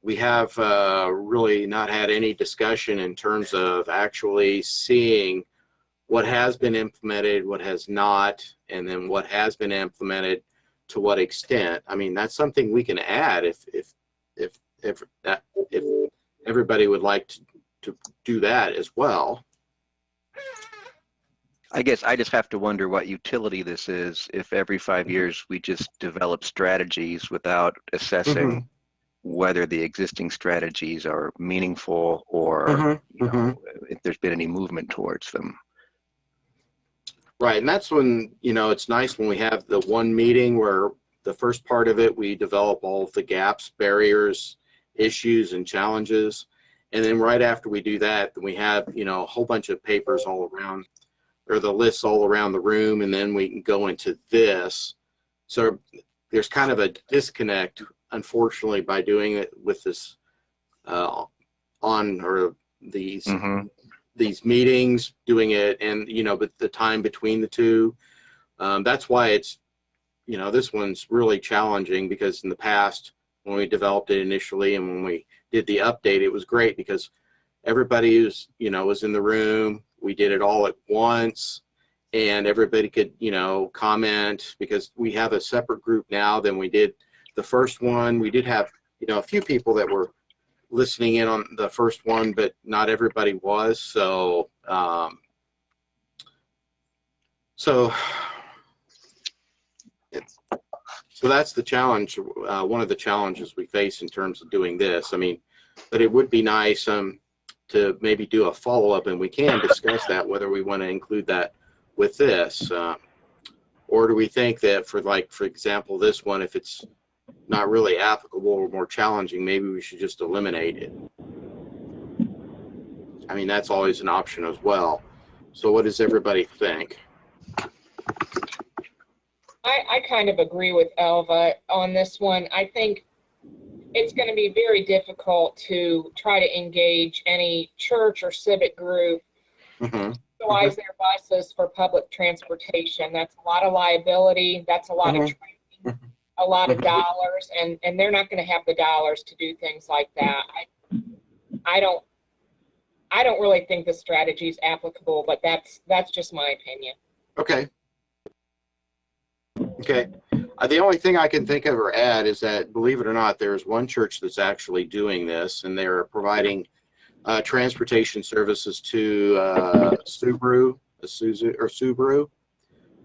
we have really not had any discussion in terms of actually seeing what has been implemented, what has not, and then what has been implemented to what extent. I mean, that's something we can add if everybody would like to do that as well. I guess I just have to wonder what utility this is if every 5 years we just develop strategies without assessing whether the existing strategies are meaningful or you know, if there's been any movement towards them. Right, and that's when, you know, it's nice when we have the one meeting where the first part of it, we develop all of the gaps, barriers, issues, and challenges. And then right after we do that, we have, you know, a whole bunch of papers all around, or the lists all around the room, and then we can go into this. So there's kind of a disconnect, unfortunately, by doing it with this these meetings, doing it, and, you know, but the time between the two. That's why it's, you know, this one's really challenging, because in the past, when we developed it initially and when we did the update, it was great because everybody was, you know, was in the room. We did it all at once, and everybody could, you know, comment, because we have a separate group now than we did the first one. We did have, you know, a few people that were listening in on the first one, but not everybody was. So, so that's the challenge. One of the challenges we face in terms of doing this. I mean, but it would be nice to maybe do a follow-up, and we can discuss that, whether we want to include that with this, or do we think that for example, this one, if it's not really applicable or more challenging, maybe we should just eliminate it. I mean, that's always an option as well. So what does everybody think? I kind of agree with Elva on this one. I think it's going to be very difficult to try to engage any church or civic group to utilize their buses for public transportation. That's a lot of liability. That's a lot of training, a lot of dollars, and they're not going to have the dollars to do things like that. I don't really think the strategy is applicable, but that's just my opinion. Okay. Okay. The only thing I can think of or add is that, believe it or not, there's one church that's actually doing this, and they're providing transportation services to Subaru.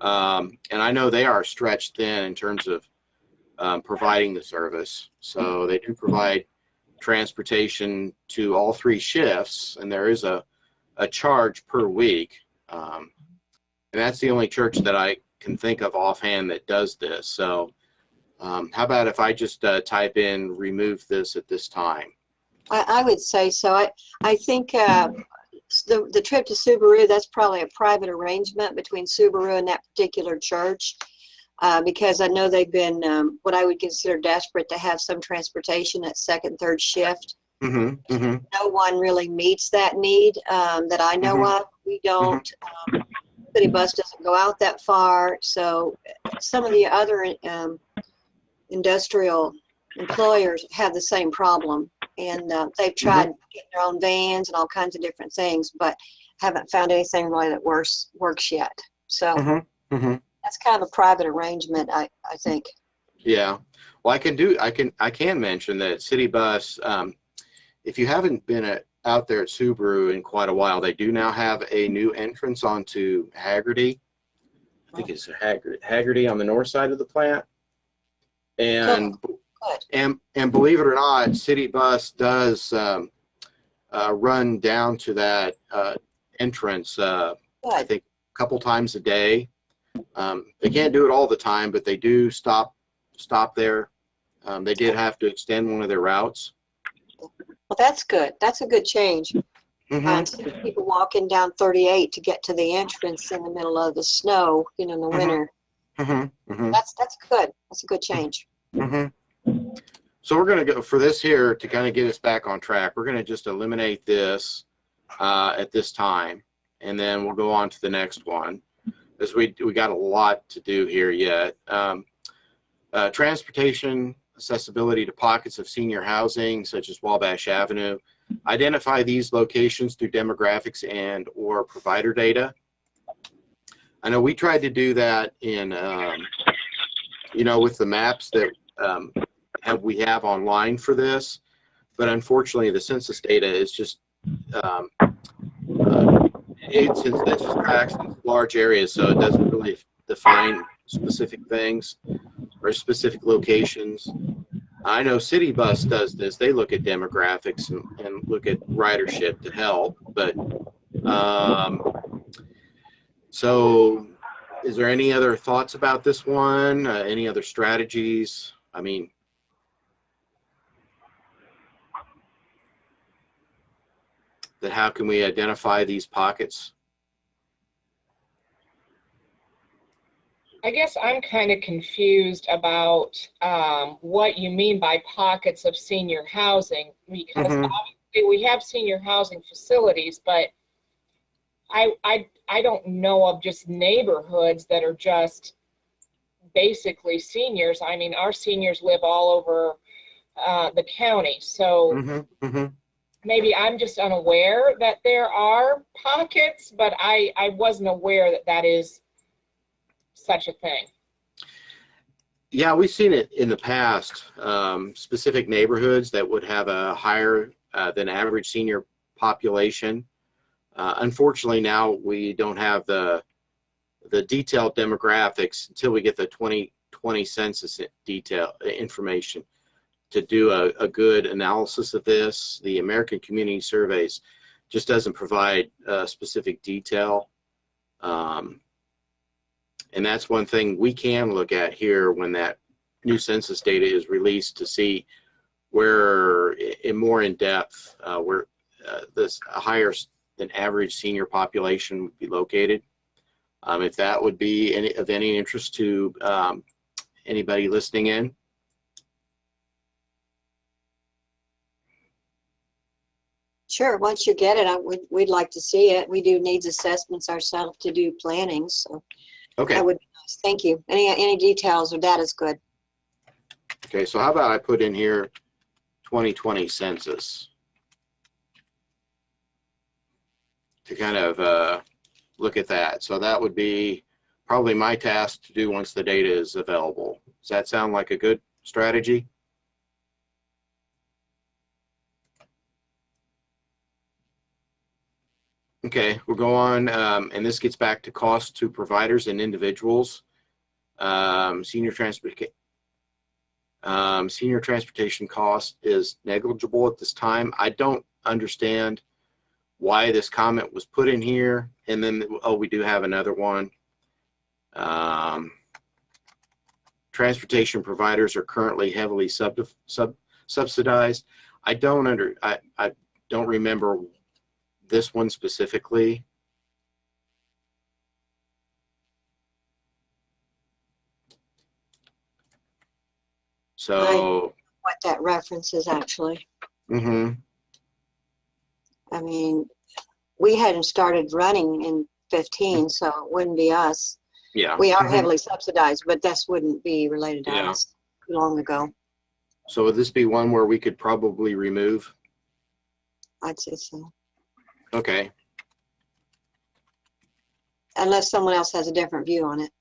And I know they are stretched thin in terms of providing the service. So they do provide transportation to all 3 shifts, and there is a charge per week. And that's the only church that I can think of offhand that does this. So how about if I just type in remove this at this time? I would say so. I think the trip to Subaru, that's probably a private arrangement between Subaru and that particular church, because I know they've been what I would consider desperate to have some transportation at second, third shift. No one really meets that need that I know of. We don't. City bus doesn't go out that far, so some of the other industrial employers have the same problem, and they've tried getting their own vans and all kinds of different things, but haven't found anything really that works yet. So that's kind of a private arrangement, I think. Yeah. Well, I can mention that City Bus, if you haven't been out there at Subaru in quite a while, they do now have a new entrance onto Haggerty. I think it's Haggerty on the north side of the plant. And and believe it or not, City Bus does run down to that entrance. I think a couple times a day. They can't do it all the time, but they do stop there. They did have to extend one of their routes. Well, that's good. That's a good change. Instead of people walking down 38 to get to the entrance in the middle of the snow, in the winter. That's good. That's a good change. So we're going to go for this here to kind of get us back on track. We're going to just eliminate this at this time, and then we'll go on to the next one, as we got a lot to do here yet. Transportation accessibility to pockets of senior housing, such as Wabash Avenue. Identify these locations through demographics and or provider data. I know we tried to do that in, with the maps that we have online for this, but unfortunately the census data is just, it's in census tracts in large areas, so it doesn't really define specific things or specific locations. I know City Bus does this. They look at demographics and look at ridership to help. But so is there any other thoughts about this one? Any other strategies? I mean, that how can we identify these pockets? I guess I'm kind of confused about what you mean by pockets of senior housing, because obviously we have senior housing facilities, but I don't know of just neighborhoods that are just basically seniors. I mean, our seniors live all over the county, so maybe I'm just unaware that there are pockets, but I wasn't aware that that is such a thing. Yeah, we've seen it in the past. Specific neighborhoods that would have a higher than average senior population. Unfortunately, now we don't have the detailed demographics until we get the 2020 census detail information to do a good analysis of this. The American Community Surveys just doesn't provide specific detail. And that's one thing we can look at here when that new census data is released, to see where, more in depth, where this higher than average senior population would be located. If that would be of any interest to anybody listening in. Sure. Once you get it, we'd like to see it. We do needs assessments ourselves to do planning, so. Okay. That would be nice. Thank you. Any details or data is good. Okay, so how about I put in here 2020 census to kind of look at that. So that would be probably my task to do once the data is available. Does that sound like a good strategy? Okay, we'll go on, and this gets back to cost to providers and individuals. Senior transportation cost is negligible at this time. I don't understand why this comment was put in here. And then, we do have another one. Transportation providers are currently heavily subsidized. I don't remember this one specifically. So what that reference is actually. I mean, we hadn't started running in 15, so it wouldn't be us. Yeah. We are heavily subsidized, but this wouldn't be related to us long ago. So would this be one where we could probably remove? I'd say so. Okay. Unless someone else has a different view on it.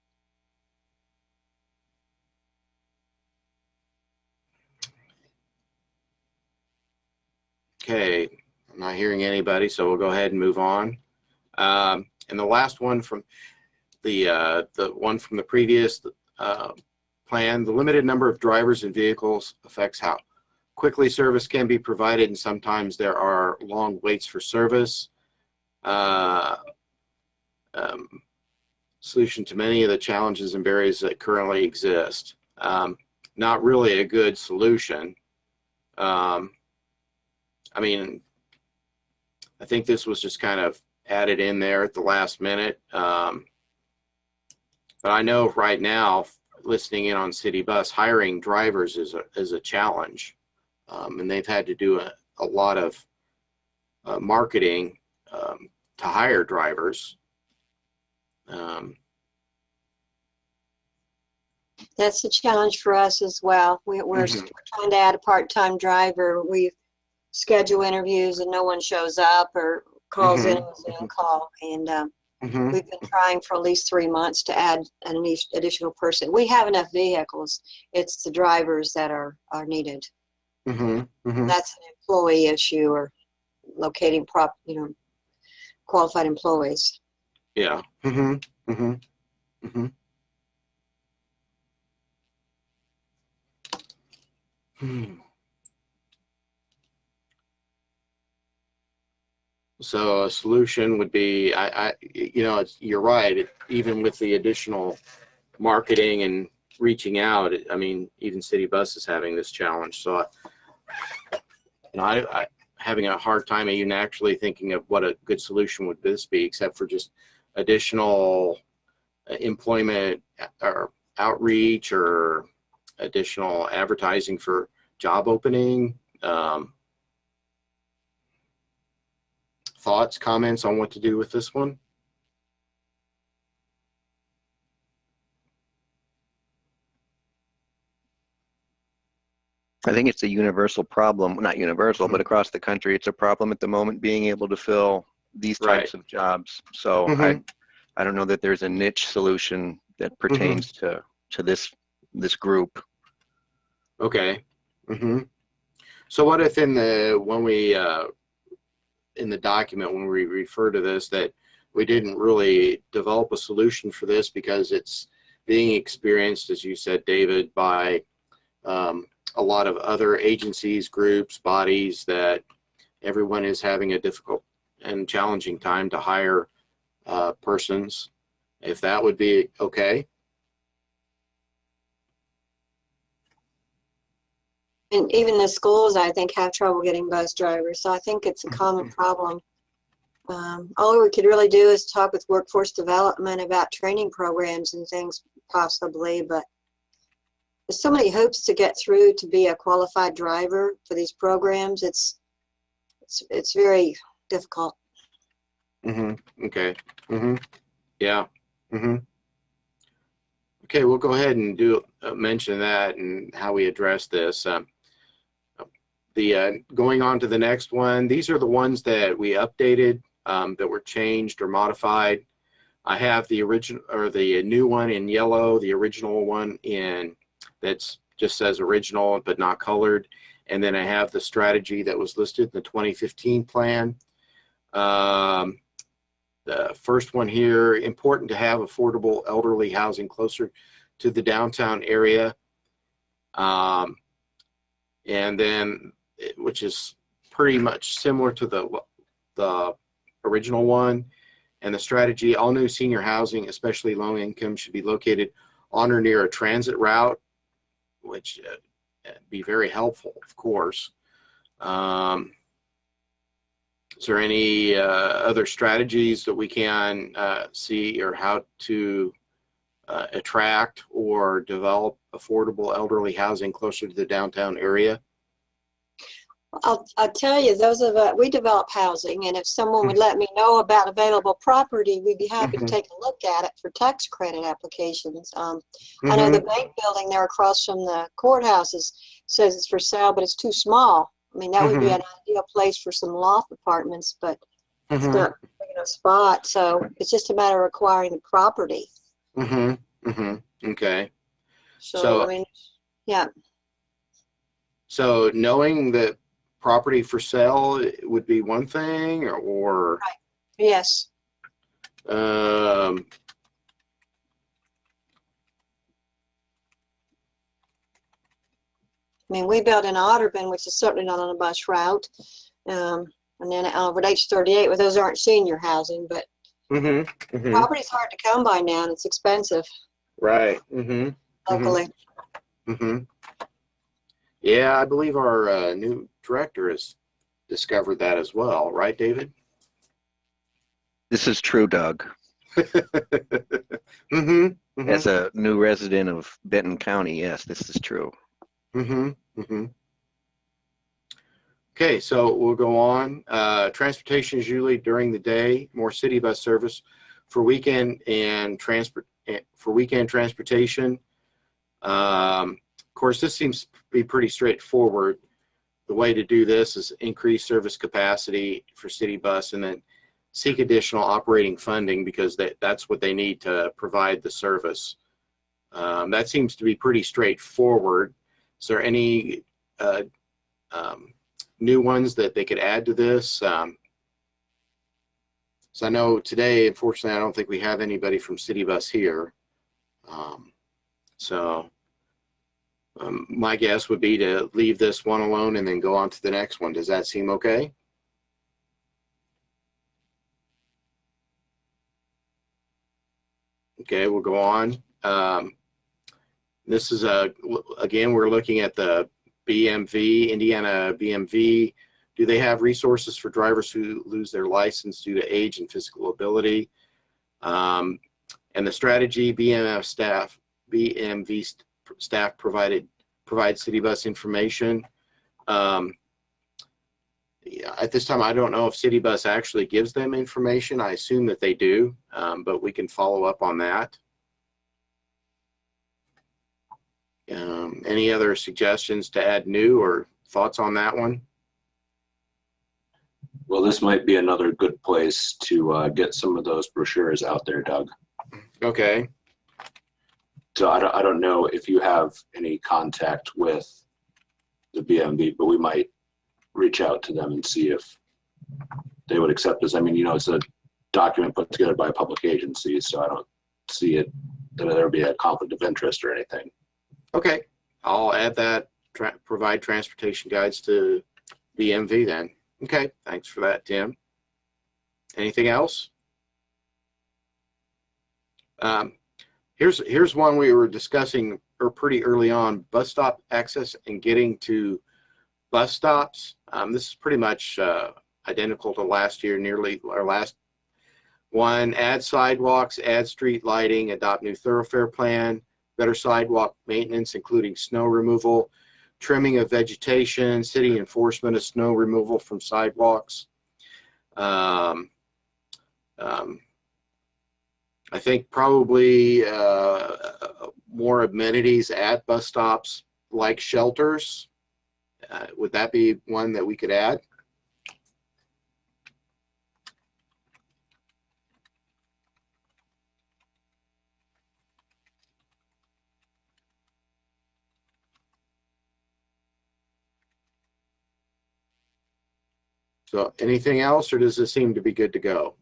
Not hearing anybody, so we'll go ahead and move on. And the last one from the one from the previous plan, the limited number of drivers and vehicles affects how quickly service can be provided, and sometimes there are long waits for service. Solution to many of the challenges and barriers that currently exist. Not really a good solution. I mean, I think this was just kind of added in there at the last minute. But I know right now, listening in on City Bus, hiring drivers is a challenge. And they've had to do a lot of marketing to hire drivers. That's a challenge for us as well. We're trying to add a part-time driver. We schedule interviews and no one shows up or calls in a Zoom call. And we've been trying for at least 3 months to add an additional person. We have enough vehicles. It's the drivers that are needed. That's an employee issue, or locating qualified employees. Yeah. So a solution would be, you're right. Even with the additional marketing and reaching out, I mean, even City Bus is having this challenge. So, I having a hard time even actually thinking of what a good solution would this be, except for just additional employment or outreach or additional advertising for job opening. Thoughts, comments on what to do with this one? I think it's a universal problem, not universal, but across the country, it's a problem at the moment being able to fill these types of jobs. So I don't know that there's a niche solution that pertains to this group. Okay. So what if in the document, when we refer to this, that we didn't really develop a solution for this because it's being experienced, as you said, David, by a lot of other agencies, groups, bodies, that everyone is having a difficult and challenging time to hire persons, if that would be okay? And even the schools, I think, have trouble getting bus drivers. So I think it's a common problem. All we could really do is talk with workforce development about training programs and things, possibly. But there's so many hoops to get through to be a qualified driver for these programs. It's very difficult. Okay. Yeah. Okay, we'll go ahead and mention that and how we address this. Going on to the next one, these are the ones that we updated, that were changed or modified. I have the original, or the new one in yellow, the original one in that's just says original but not colored, and then I have the strategy that was listed in the 2015 plan. The first one here: important to have affordable elderly housing closer to the downtown area. And then, which is pretty much similar to the original one. And the strategy: all new senior housing, especially low income, should be located on or near a transit route, which be very helpful, of course. Is there any other strategies that we can see, or how to attract or develop affordable elderly housing closer to the downtown area? I'll tell you, we develop housing, and if someone would let me know about available property, we'd be happy to take a look at it for tax credit applications. I know the bank building there across from the courthouse says it's for sale, but it's too small. I mean, that would be an ideal place for some loft apartments, but it's not a big enough spot. So it's just a matter of acquiring the property. Okay. So I mean, yeah. So knowing that property for sale would be one thing, or Right. Yes. I mean, we built in Otterburn, which is certainly not on a bus route. And then over at H38, well, those aren't senior housing, but property's hard to come by now, and it's expensive right. locally. Yeah, I believe our new director has discovered that as well, right, David? This is true, Doug. As a new resident of Benton County, yes, this is true. Okay, so we'll go on. Transportation is usually during the day, more city bus service for weekend transportation. Of course, this seems to be pretty straightforward. The way to do this is increase service capacity for city bus and then seek additional operating funding because that's what they need to provide the service. That seems to be pretty straightforward. Is there any new ones that they could add to this? So I know today, unfortunately, I don't think we have anybody from City Bus here. My guess would be to leave this one alone and then go on to the next one. Does that seem okay? Okay, we'll go on. This is again, we're looking at the BMV, Indiana BMV. Do they have resources for drivers who lose their license due to age and physical ability? And the strategy, BMV staff provide city bus information. At this time, I don't know if City Bus actually gives them information. I assume that they do, but we can follow up on that. Any other suggestions to add new or thoughts on that one? Well, this might be another good place to get some of those brochures out there, Doug. Okay. So I don't know if you have any contact with the BMV, but we might reach out to them and see if they would accept this. I mean, it's a document put together by a public agency, so I don't see it that there would be a conflict of interest or anything. Okay, I'll add that. Provide transportation guides to BMV then. Okay, thanks for that, Tim. Anything else? Here's one we were discussing pretty early on: bus stop access and getting to bus stops. This is pretty much identical to last year, nearly our last one. Add sidewalks, add street lighting, adopt new thoroughfare plan, better sidewalk maintenance, including snow removal, trimming of vegetation, city enforcement of snow removal from sidewalks. I think probably more amenities at bus stops like shelters. Would that be one that we could add? So anything else, or does this seem to be good to go?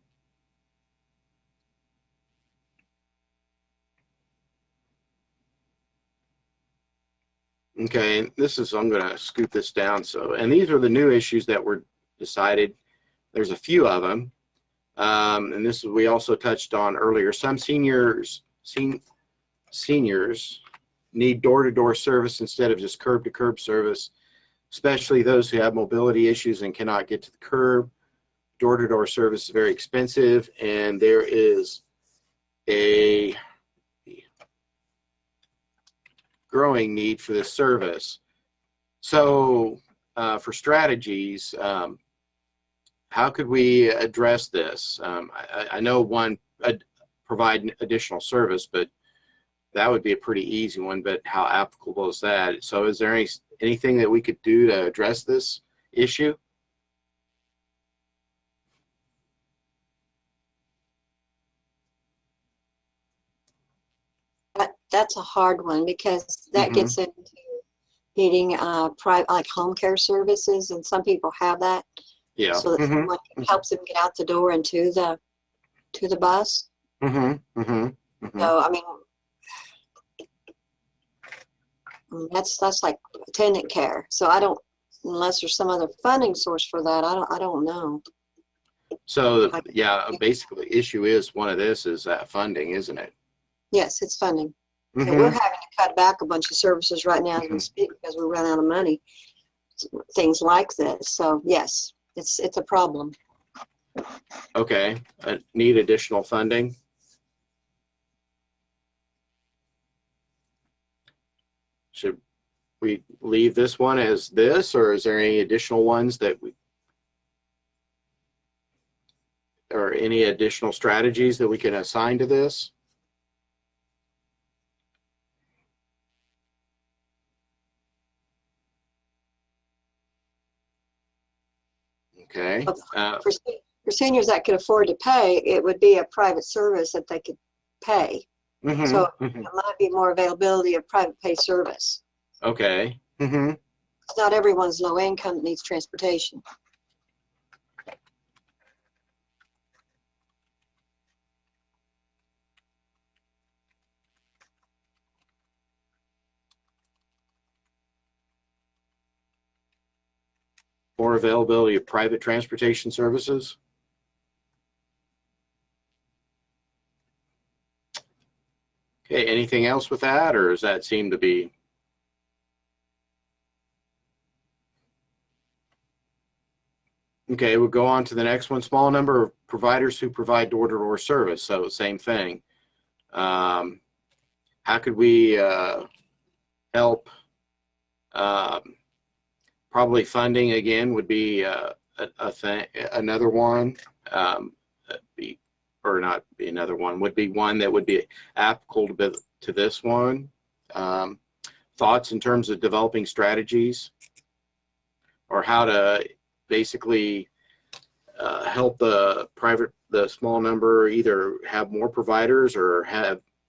Okay, and I'm going to scoot this down. And these are the new issues that were decided. There's a few of them. And this we also touched on earlier. Some seniors need door-to-door service instead of just curb-to-curb service, especially those who have mobility issues and cannot get to the curb. Door-to-door service is very expensive, and there is a growing need for this service. So for strategies, how could we address this? I know one, provide additional service, but that would be a pretty easy one, but how applicable is that? So is there anything that we could do to address this issue? That's a hard one because that gets into needing private, like home care services, and some people have that. Yeah. So that someone helps them get out the door and to the bus. Mm-hmm. Mm-hmm. Mm-hmm. So I mean, that's like attendant care. So I don't, unless there's some other funding source for that, I don't know. So yeah, basically, issue is one of this is funding, isn't it? Yes, it's funding. So Mm-hmm. we're having to cut back a bunch of services right now as we speak because we run out of money. Things like this. So yes, it's a problem. Okay. Need additional funding. Should we leave this one as this, or is there any additional ones that we, or any additional strategies that we can assign to this? Okay. For seniors that could afford to pay, it would be a private service that they could pay. Mm-hmm. So it might be more availability of private pay service. Okay. Mm-hmm. Not everyone's low income that needs transportation. More availability of private transportation services. Okay, anything else with that, or does that seem to be? Okay, we'll go on to the next one. Small number of providers who provide door-to-door service. So same thing. How could we help? Probably funding again would be a thing. Another one, or not be another one, would be one that would be applicable to this one. Thoughts in terms of developing strategies, or how to basically help the small number either have more providers or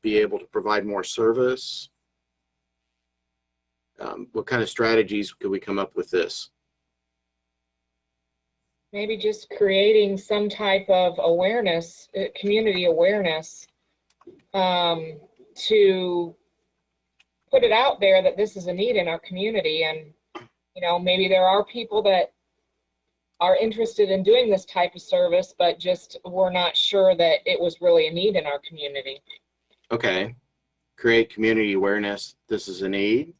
be able to provide more service. What kind of strategies could we come up with this? Maybe just creating some type of awareness, community awareness, to put it out there that this is a need in our community. And, you know, maybe there are people that are interested in doing this type of service, but just we're not sure that it was really a need in our community. Okay. Create community awareness. This is a need.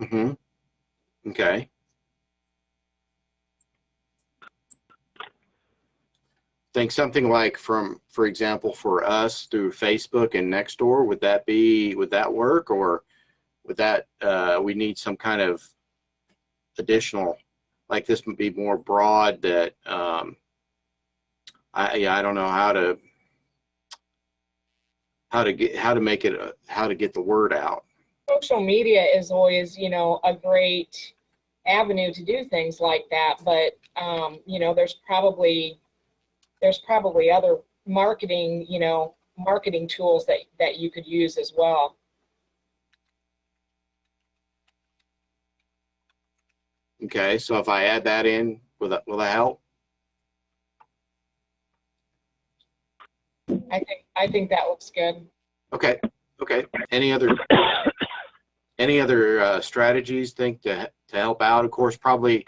Mm-hmm. Okay. Think something like for example, for us through Facebook and Nextdoor, would that work, or would that, we need some kind of additional, like this would be more broad that, I don't know how to get the word out. Social media is always, you know, a great avenue to do things like that, but you know, there's probably other marketing tools that you could use as well. Okay, so if I add that in, will that help? I think that looks good. Okay. Any other strategies think to help out? Of course, probably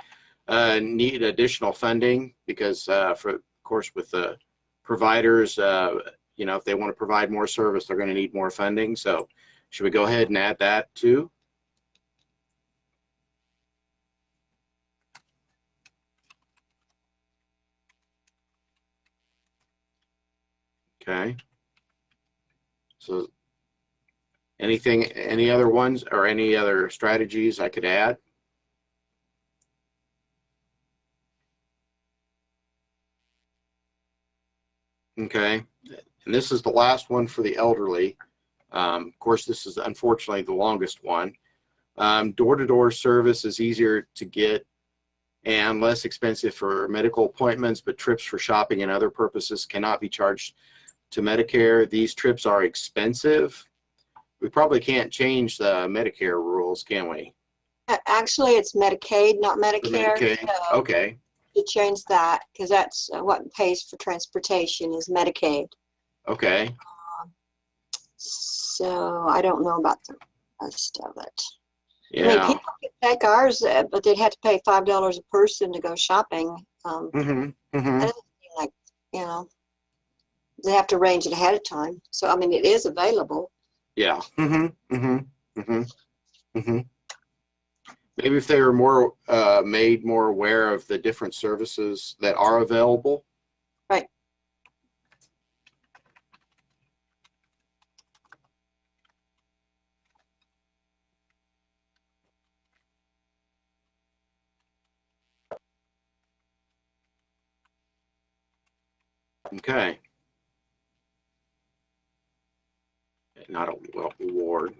need additional funding because of course with the providers, you know, if they want to provide more service, they're going to need more funding. So should we go ahead and add that too? Okay. So any other ones or any other strategies I could add? Okay. And this is the last one for the elderly. Of course, this is unfortunately the longest one. Door-to-door service is easier to get and less expensive for medical appointments, but trips for shopping and other purposes cannot be charged to Medicare. These trips are expensive. We probably can't change the Medicare rules, can we? Actually, it's Medicaid, not For Medicare. Medicaid? So Okay, you change that because that's what pays for transportation is Medicaid. okay. So I don't know about the rest of it. I mean, Yeah. people could take ours, but they'd have to pay $5 a person to go shopping. Mm-hmm. That Mm-hmm. doesn't seem like, you know, they have to arrange it ahead of time. So, I mean, it is available. Yeah. Mm-hmm. Mm-hmm. Mm-hmm. Mm-hmm. Maybe if they were more made more aware of the different services that are available. Right. Okay. Not a award.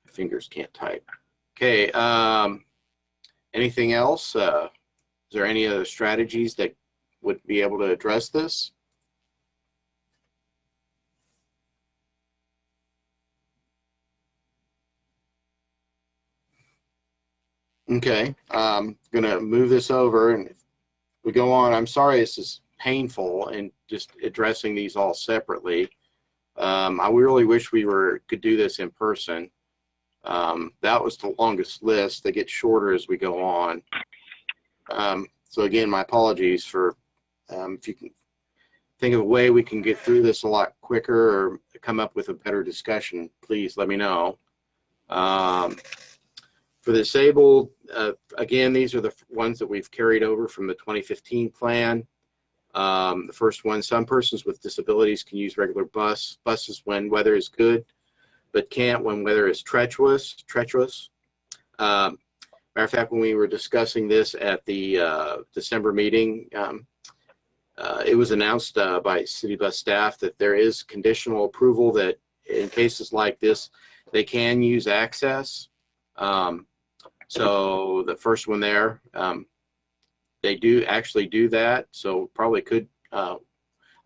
My fingers can't type. Okay. Anything else? Is there any other strategies that would be able to address this? Okay. Gonna move this over, and if we go on, I'm sorry this is painful and just addressing these all separately. I really wish we could do this in person. That was the longest list. They get shorter as we go on. So again, my apologies for if you can think of a way we can get through this a lot quicker or come up with a better discussion, please let me know. For the disabled, again, these are the ones that we've carried over from the 2015 plan. The first one, some persons with disabilities can use regular buses when weather is good, but can't when weather is treacherous. Matter of fact, when we were discussing this at the December meeting, it was announced by city bus staff that there is conditional approval that in cases like this, they can use access. So the first one there, they do actually do that. So probably could, I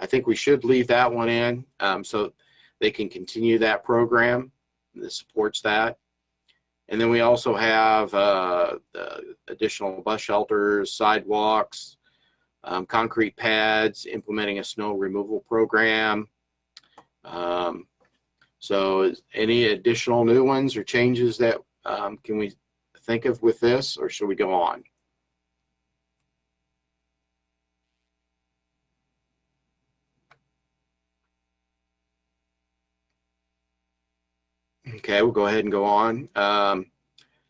think we should leave that one in so they can continue that program that supports that. And then we also have the additional bus shelters, sidewalks, concrete pads, implementing a snow removal program. So any additional new ones or changes that can we think of with this, or should we go on? Okay, we'll go ahead and go on.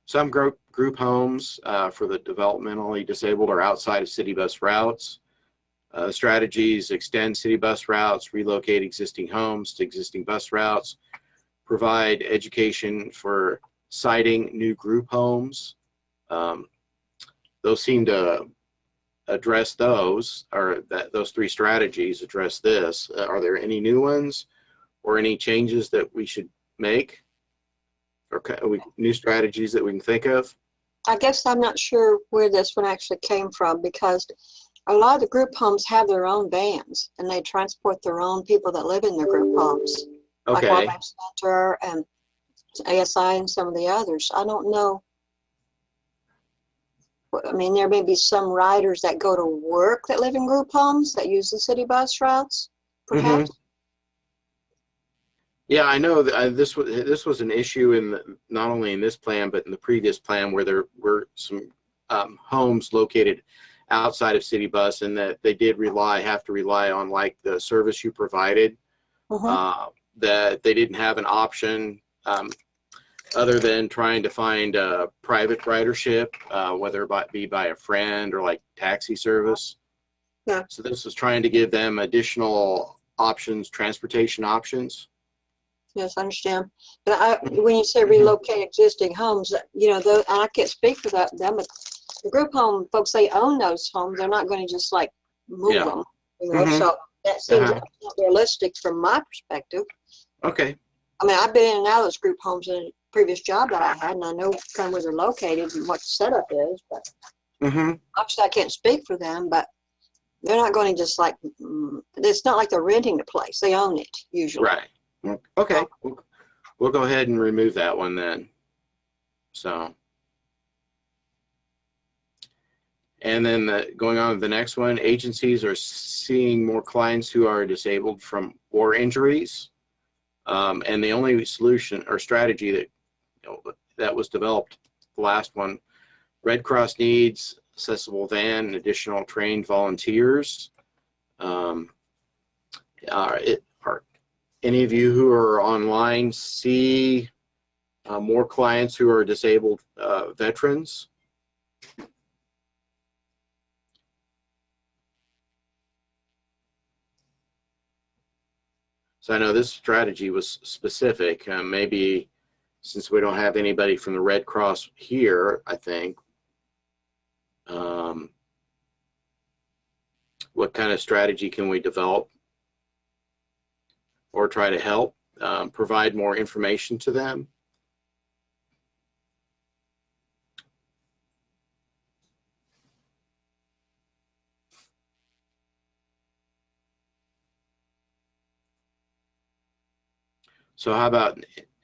Some group homes for the developmentally disabled are outside of city bus routes. Strategies extend city bus routes, relocate existing homes to existing bus routes, provide education for siting new group homes. Those seem to address those, or those three strategies address this. Are there any new ones or any changes that we should make? Or new strategies that we can think of? I guess I'm not sure where this one actually came from because a lot of the group homes have their own vans and they transport their own people that live in their group homes. Okay. Like Wildlife Center and ASI and some of the others. I don't know. I mean, there may be some riders that go to work that live in group homes that use the city bus routes, perhaps. Yeah, I know that this was an issue in not only in this plan but in the previous plan where there were some homes located outside of city bus, and that they did have to rely on like the service you provided. That they didn't have an option other than trying to find a private ridership, whether it be by a friend or like taxi service. Yeah. So this was trying to give them additional options, transportation options. Yes, I understand. But when you say relocate existing homes, you know, and I can't speak for them, but the group home folks, they own those homes. They're not going to just like move them, you know. So that seems not realistic from my perspective. Okay. I mean, I've been in and out of those group homes in a previous job that I had, and I know kind of where they're located and what the setup is. But obviously, I can't speak for them. But they're not going to just like. It's not like they're renting the place; they own it usually. Right. Okay. We'll go ahead and remove that one then. So, and then going on to the next one, agencies are seeing more clients who are disabled from war injuries. And the only solution or strategy that, that was developed, the last one, Red Cross needs accessible van and additional trained volunteers. Are any of you who are online see more clients who are disabled veterans? So I know this strategy was specific. Maybe since we don't have anybody from the Red Cross here, I think, what kind of strategy can we develop or try to help provide more information to them? So how about,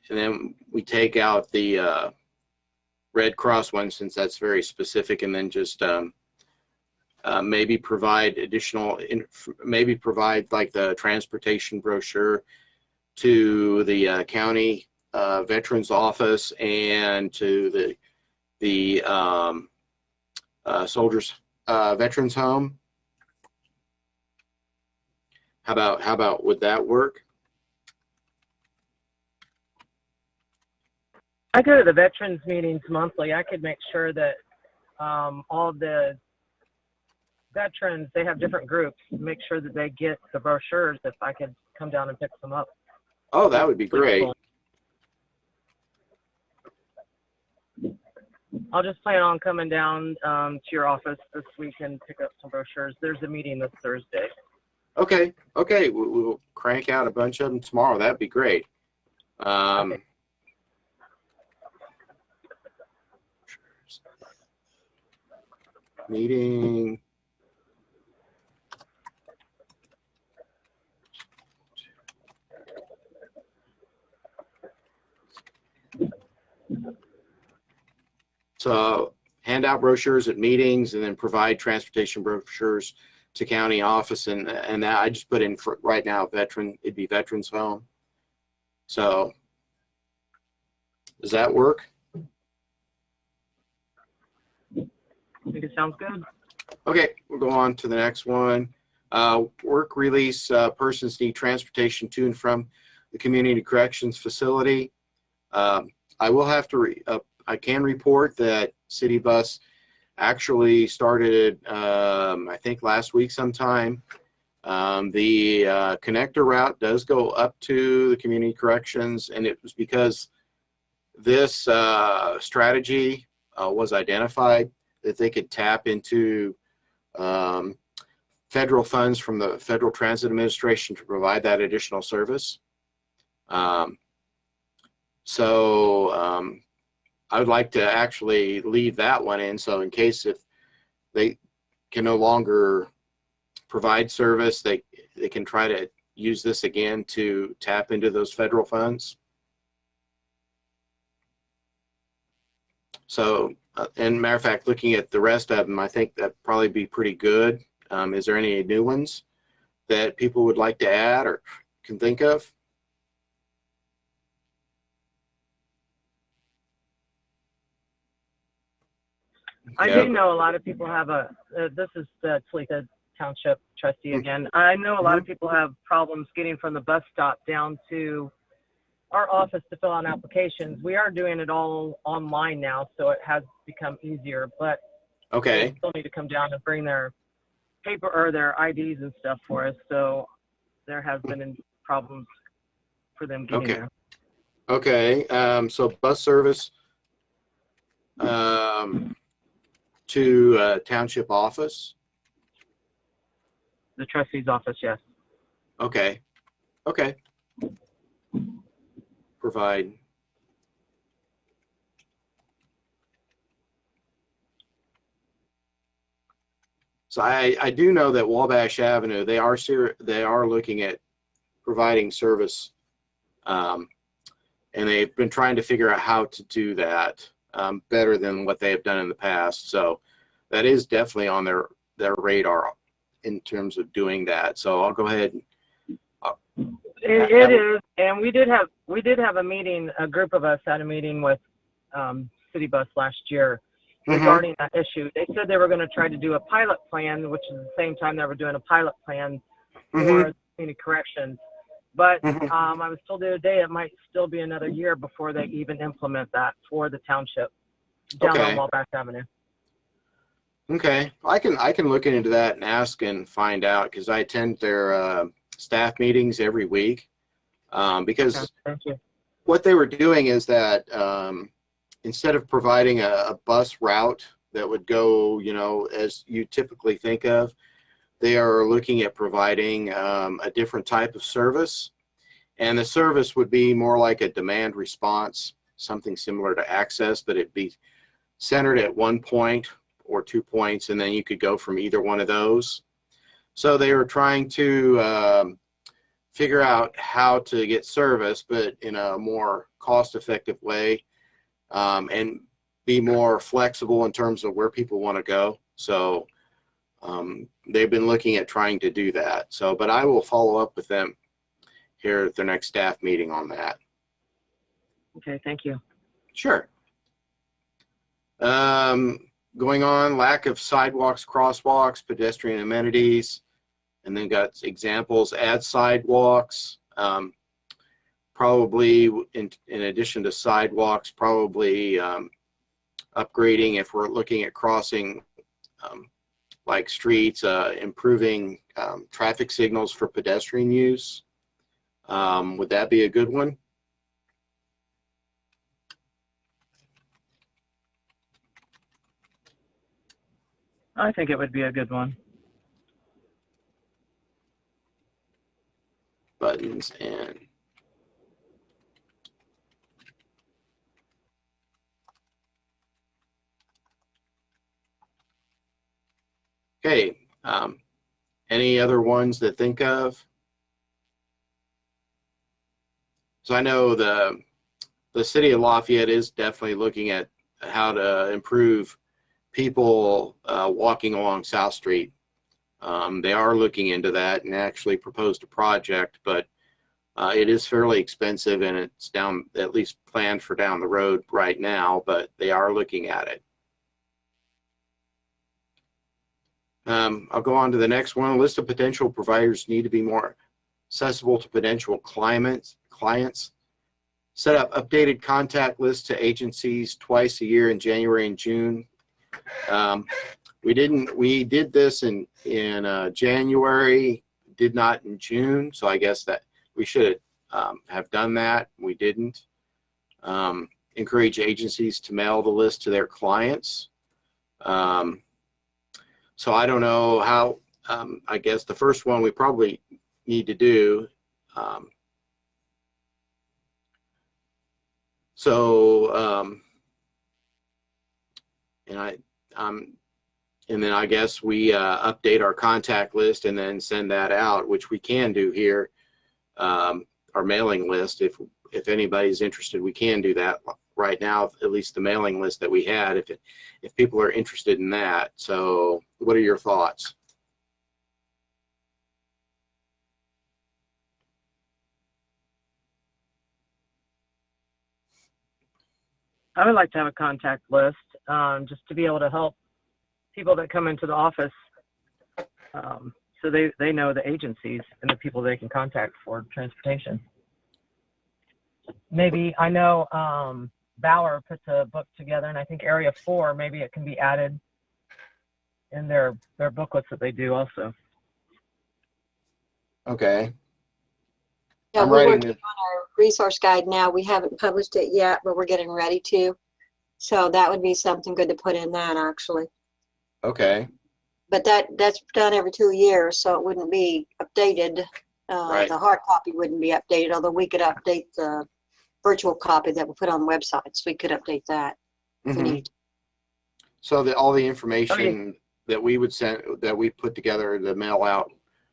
and then we take out the Red Cross one, since that's very specific, and then just maybe provide additional, maybe provide like the transportation brochure to the county veterans office and to the soldiers veterans home. How about would that work? I go to the veterans meetings monthly. I could make sure that all of the veterans, they have different groups, make sure that they get the brochures if I could come down and pick them up. Oh, that would be great. I'll just plan on coming down to your office this week and pick up some brochures. There's a meeting this Thursday. Okay. We'll crank out a bunch of them tomorrow. That'd be great. Okay. Meeting. So hand out brochures at meetings and then provide transportation brochures to county office, and that I just put in for right now it'd be veterans home. So does that work? I think it sounds good. Okay, we'll go on to the next one. Work release persons need transportation to and from the community corrections facility. I will have to, I can report that City Bus actually started, I think last week sometime. The connector route does go up to the community corrections, and it was because this strategy was identified that they could tap into federal funds from the Federal Transit Administration to provide that additional service. So I would like to actually leave that one in, so in case if they can no longer provide service, they can try to use this again to tap into those federal funds. So, and matter of fact, looking at the rest of them, I think that'd probably be pretty good. Is there any new ones that people would like to add or can think of? I do know a lot of people have this is the Toledo Township trustee again. I know a lot of people have problems getting from the bus stop down to our office to fill out applications. We are doing it all online now, so it has become easier, but okay, they still need to come down and bring their paper or their IDs and stuff for us. So there has been problems for them getting there. Okay, so bus service to township office. The trustee's office, yes. Okay. Provide. So I do know that Wabash Avenue, they are looking at providing service, and they've been trying to figure out how to do that. better than what they have done in the past. So that is definitely on their radar in terms of doing that. So I'll go ahead. It is, and we did have a meeting. A group of us had a meeting with City Bus last year regarding that issue. They said they were going to try to do a pilot plan, which is the same time they were doing a pilot plan for community corrections. But I was told the other day it might still be another year before they even implement that for the township down on Wabash Avenue. Okay, I can look into that and ask and find out, because I attend their staff meetings every week. Because what they were doing is that instead of providing a bus route that would go, you know, as you typically think of, they are looking at providing a different type of service. And the service would be more like a demand response, something similar to Access, but it'd be centered at one point or 2 points, and then you could go from either one of those. So they were trying to figure out how to get service, but in a more cost-effective way, and be more flexible in terms of where people want to go. So they've been looking at trying to do that. So, but I will follow up with them here at their next staff meeting on that. Okay, thank you. Sure. Going on, lack of sidewalks, crosswalks, pedestrian amenities, and then got examples, add sidewalks, probably in addition to sidewalks, probably upgrading if we're looking at crossing like streets, improving traffic signals for pedestrian use. Would that be a good one? I think it would be a good one. Buttons and okay. Any other ones that think of? So I know the city of Lafayette is definitely looking at how to improve people walking along South Street. They are looking into that and actually proposed a project, but it is fairly expensive, and it's down, at least planned for down the road right now, but they are looking at it. I'll go on to the next one. A list of potential providers need to be more accessible to potential clients. Set up updated contact lists to agencies twice a year in January and June. We did this in January, did not in June, so I guess that we should have done that. We didn't. Encourage agencies to mail the list to their clients. So I don't know how, I guess the first one we probably need to do. And then I guess we update our contact list and then send that out, which we can do here. Our mailing list, if anybody's interested, we can do that right now, at least the mailing list that we had, if people are interested in that. So what are your thoughts? I would like to have a contact list, just to be able to help people that come into the office, so they know the agencies and the people they can contact for transportation. Maybe, I know Bauer puts a book together, and I think Area 4, maybe it can be added in their booklets that they do also. Okay. Yeah, I'm we're writing working on our resource guide now. We haven't published it yet, but we're getting ready to. So that would be something good to put in that, actually. Okay. But that's done every 2 years, so it wouldn't be updated. Right. The hard copy wouldn't be updated, although we could update the virtual copy that we put on websites. We could update that if we need. So all the information that we would send, that we put together to mail out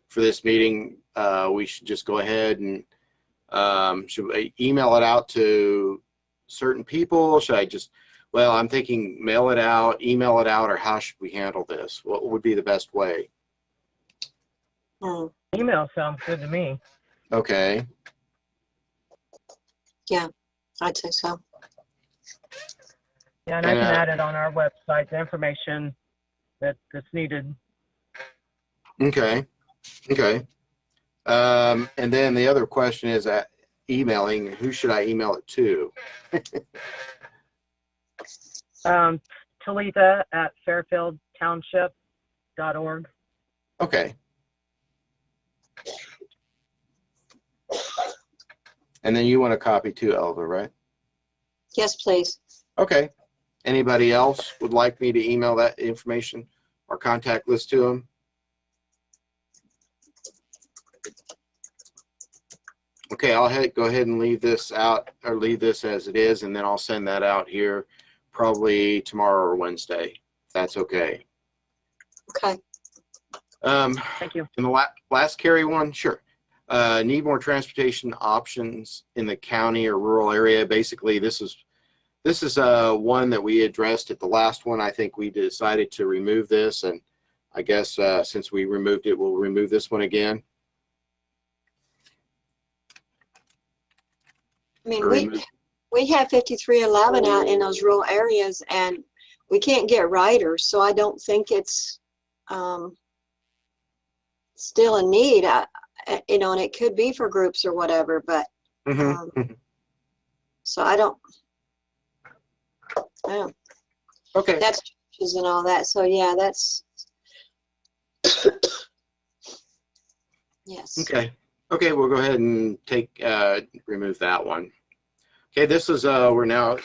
for this meeting, we should just go ahead and should I email it out to certain people? Should I just Well, I'm thinking mail it out, email it out, or how should we handle this? What would be the best way? Email sounds good to me. Okay. Yeah, I'd say so. Yeah, and I can add it on our website, the information that's needed. Okay. Okay. And then the other question is emailing. Who should I email it to? Talitha at fairfieldtownship.org. Okay. And then you want a copy too, Elva, right? Yes, please. Okay. Anybody else would like me to email that information or contact list to them? Okay, I'll go ahead and leave this out, or leave this as it is, and then I'll send that out here probably tomorrow or Wednesday, if that's okay. Okay. Thank you. And the last carry one, sure. Need more transportation options in the county or rural area. Basically, this is one that we addressed at the last one. I think we decided to remove this, and I guess since we removed it, we'll remove this one again. I mean, we have 5311 out in those rural areas, and we can't get riders, so I don't think it's still a need. You know, and it could be for groups or whatever, but so I don't. Okay. That's churches and all that. So yeah, that's yes. Okay. Okay, we'll go ahead and remove that one. Okay, this is we're now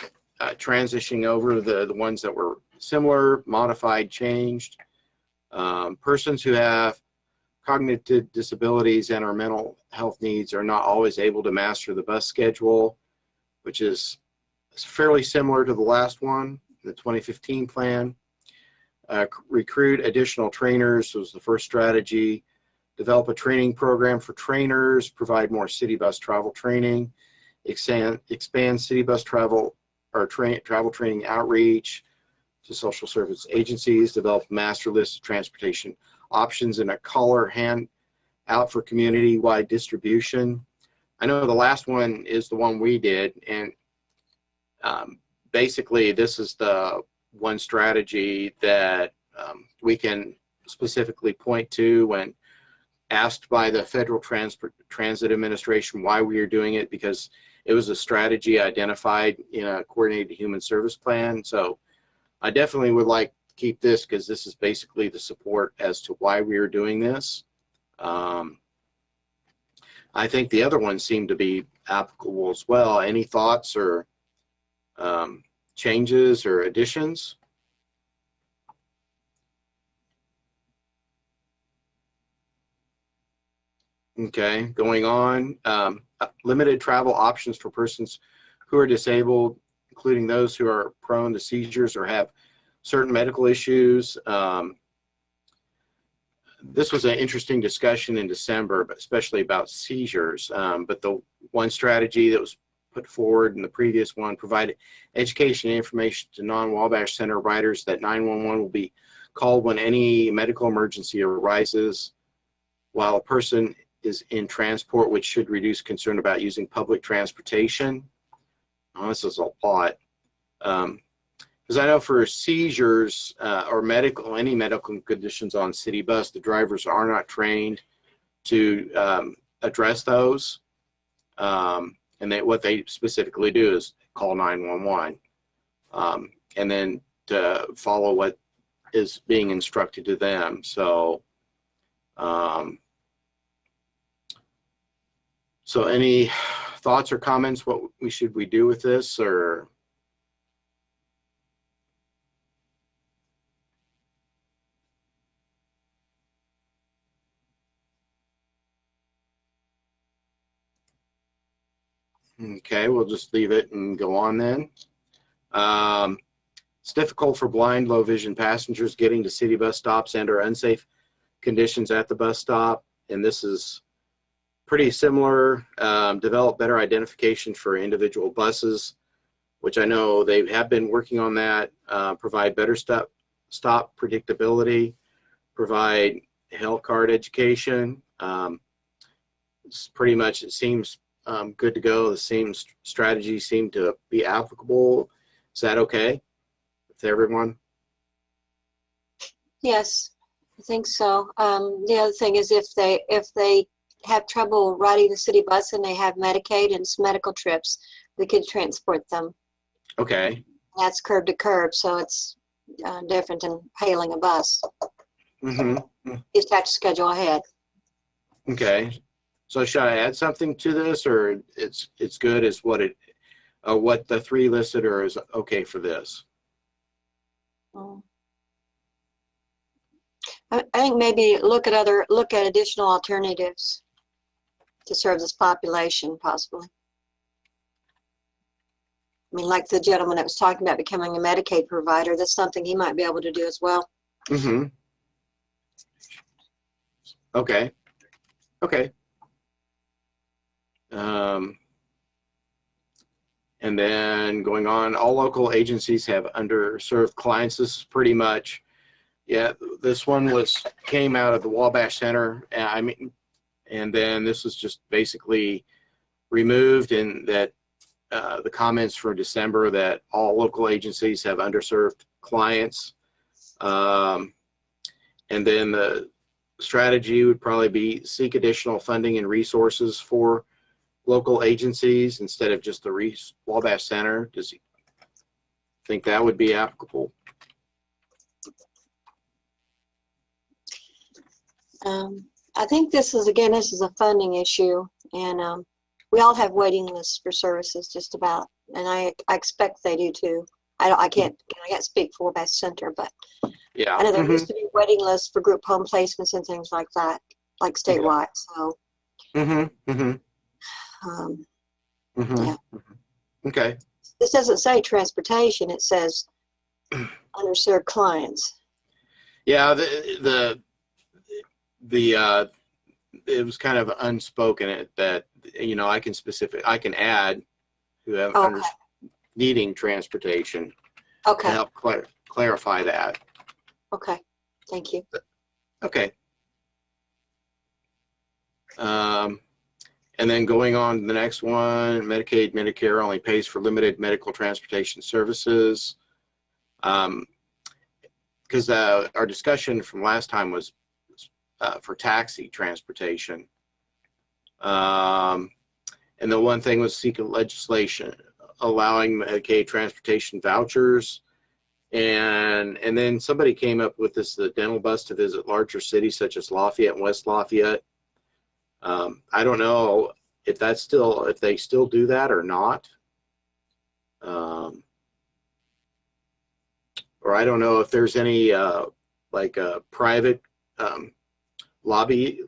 transitioning over the ones that were similar, modified, changed. Persons who have cognitive disabilities and or mental health needs are not always able to master the bus schedule, which is fairly similar to the last one, the 2015 plan. Recruit additional trainers was the first strategy. Develop a training program for trainers, provide more city bus travel training, expand city bus travel or travel training outreach to social service agencies, develop a master list of transportation options and a color hand out for community-wide distribution. I know the last one is the one we did, and basically this is the one strategy that we can specifically point to when asked by the Federal Transit Administration why we are doing it, because it was a strategy identified in a coordinated human service plan. So I definitely would like to keep this because this is basically the support as to why we are doing this. I think the other ones seem to be applicable as well. Any thoughts or changes or additions? Okay, going on. Limited travel options for persons who are disabled, including those who are prone to seizures or have certain medical issues. This was an interesting discussion in December, but especially about seizures. But the one strategy that was put forward in the previous one provided education and information to non-Wabash Center riders that 911 will be called when any medical emergency arises while a person is in transport, which should reduce concern about using public transportation. Oh, this is a lot. Because I know for seizures or any medical conditions on city bus, the drivers are not trained to address those. And what they specifically do is call 911 and then to follow what is being instructed to them. So, so any thoughts or comments? What should we do with this, or? Okay, we'll just leave it and go on then. It's difficult for blind, low vision passengers getting to city bus stops and or unsafe conditions at the bus stop. And this is pretty similar. Develop better identification for individual buses which I know they have been working on that, provide better stop predictability, provide health card education. It's pretty much, it seems good to go. The same strategies seem to be applicable. Is that okay with everyone? Yes, I think so. The other thing is if they have trouble riding the city bus and they have Medicaid and some medical trips, we could transport them. Okay. That's curb to curb, so it's different than hailing a bus. Mm-hmm. You just have to schedule ahead. Okay. So should I add something to this, or it's good as what the three listed, or is okay for this? I think maybe look at additional alternatives to serve this population, possibly. I mean, like the gentleman that was talking about becoming a Medicaid provider, that's something he might be able to do as well. Mm-hmm. Okay. Okay. And then going on, all local agencies have underserved clients. This is pretty much, yeah, this one came out of the Wabash Center. I mean, and then this was just basically removed, and that the comments for December that all local agencies have underserved clients. And then the strategy would probably be seek additional funding and resources for local agencies instead of just the Wabash Center. Does he think that would be applicable? I think this is a funding issue, and we all have waiting lists for services just about, and I expect they do too. I can't speak for Wabash Center, but yeah, I know there used to be waiting lists for group home placements and things like that, like statewide. So, yeah. Okay. This doesn't say transportation; it says underserved clients. Yeah, it was kind of unspoken that I can add who have needing transportation. Okay. To help clarify that. Okay. Thank you. Okay. And then going on to the next one, Medicaid, Medicare only pays for limited medical transportation services. Because our discussion from last time was for taxi transportation. And the one thing was seeking legislation allowing Medicaid transportation vouchers. And then somebody came up with the dental bus to visit larger cities such as Lafayette and West Lafayette. I don't know if they still do that or not. Or I don't know if there's any like a private lobby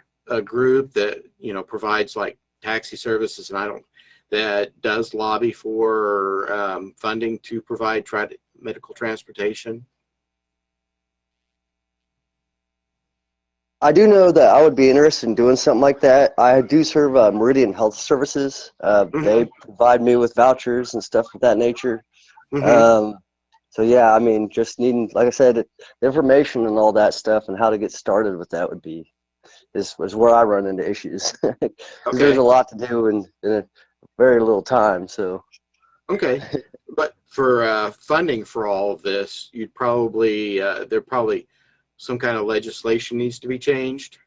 group that provides like taxi services, and that does lobby for funding to provide medical transportation. I do know that I would be interested in doing something like that. I do serve Meridian Health Services. They provide me with vouchers and stuff of that nature. So yeah, I mean, just needing, like I said, information and all that stuff and how to get started with that is where I run into issues. There's a lot to do in a very little time. So okay, but for funding for all of this, you'd probably there probably some kind of legislation needs to be changed.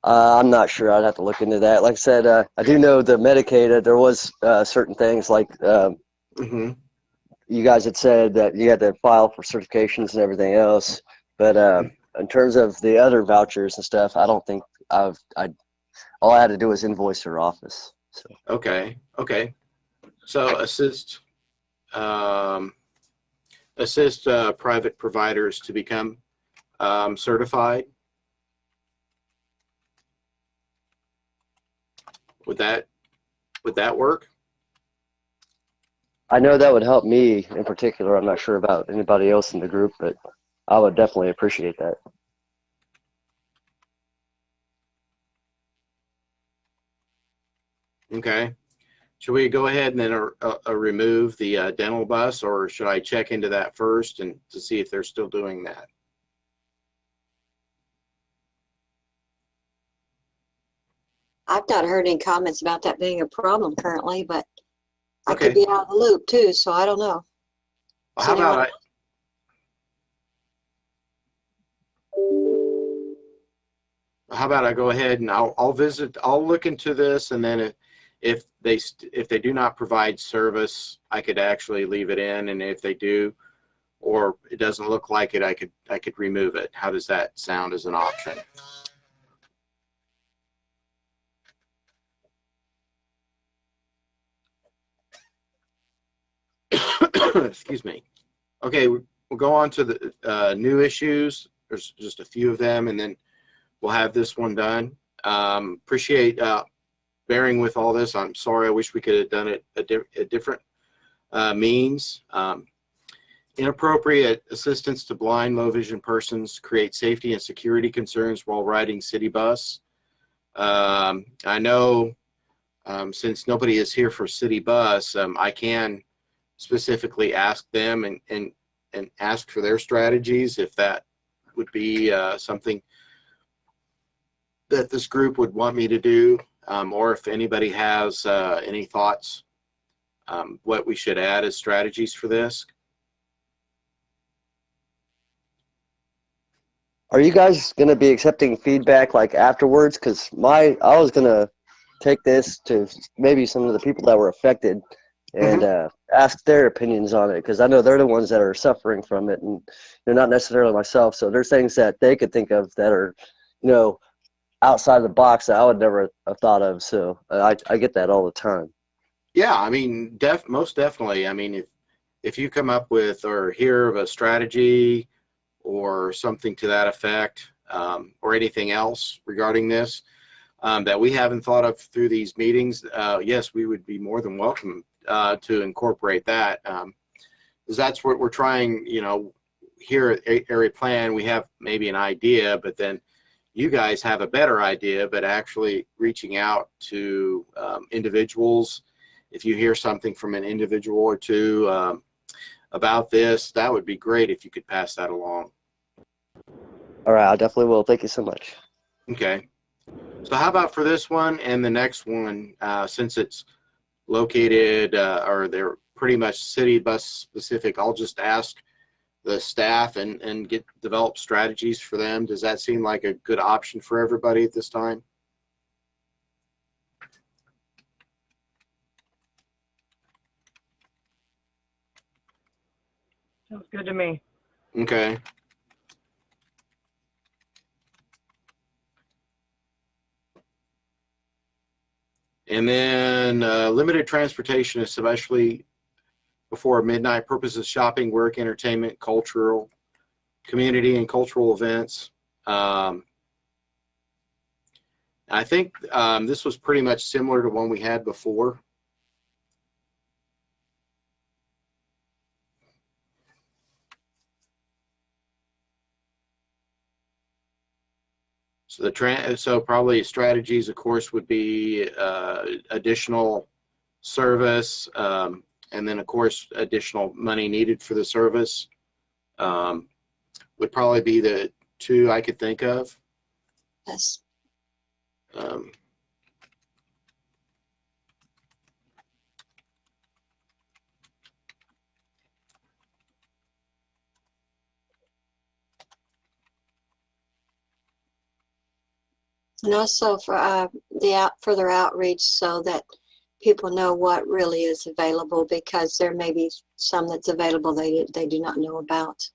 I'm not sure. I'd have to look into that. Like I said, I do know the Medicaid. There was certain things like you guys had said that you had to file for certifications and everything else. But in terms of the other vouchers and stuff, I don't think all I had to do was invoice their office. So. Okay. So assist private providers to become certified. Would that work? I know that would help me in particular. I'm not sure about anybody else in the group, but I would definitely appreciate that. Okay. Should we go ahead and then remove the dental bus, or should I check into that first and to see if they're still doing that? I've not heard any comments about that being a problem currently, but I Okay. could be out of the loop too, so I don't know. Well, how about I go ahead and I'll look into this, and then if they do not provide service, I could actually leave it in, and if they do, or it doesn't look like it, I could remove it. How does that sound as an option? Excuse me. Okay, we'll go on to the new issues. There's just a few of them, and then we'll have this one done. Appreciate bearing with all this. I'm sorry. I wish we could have done it a different means. Inappropriate assistance to blind, low vision persons create safety and security concerns while riding city bus. I know since nobody is here for city bus, I can specifically ask them and ask for their strategies if that would be something that this group would want me to do, or if anybody has any thoughts what we should add as strategies for this. Are you guys going to be accepting feedback like afterwards? Because I was going to take this to maybe some of the people that were affected and ask their opinions on it, because I know they're the ones that are suffering from it, and they're not necessarily myself. So there's things that they could think of that are, outside the box that I would never have thought of. So I get that all the time. Yeah, I mean, most definitely. I mean, if you come up with or hear of a strategy or something to that effect, or anything else regarding this that we haven't thought of through these meetings, yes, we would be more than welcome to incorporate that, because that's what we're trying. Here at Area Plan, we have maybe an idea, but then you guys have a better idea. But actually reaching out to individuals, if you hear something from an individual or two about this, that would be great if you could pass that along. All right, I definitely will. Thank you so much. Okay. So how about for this one and the next one, since it's located or they're pretty much city bus specific, I'll just ask the staff and develop strategies for them. Does that seem like a good option for everybody at this time? Sounds good to me. Okay. And then limited transportation, especially before midnight, purposes shopping, work, entertainment, cultural, community, and cultural events. I think this was pretty much similar to one we had before. So so probably strategies, of course, would be additional service, and then of course additional money needed for the service. Would probably be the two I could think of. Yes. And also for further outreach, so that people know what really is available, because there may be some that's available they do not know about.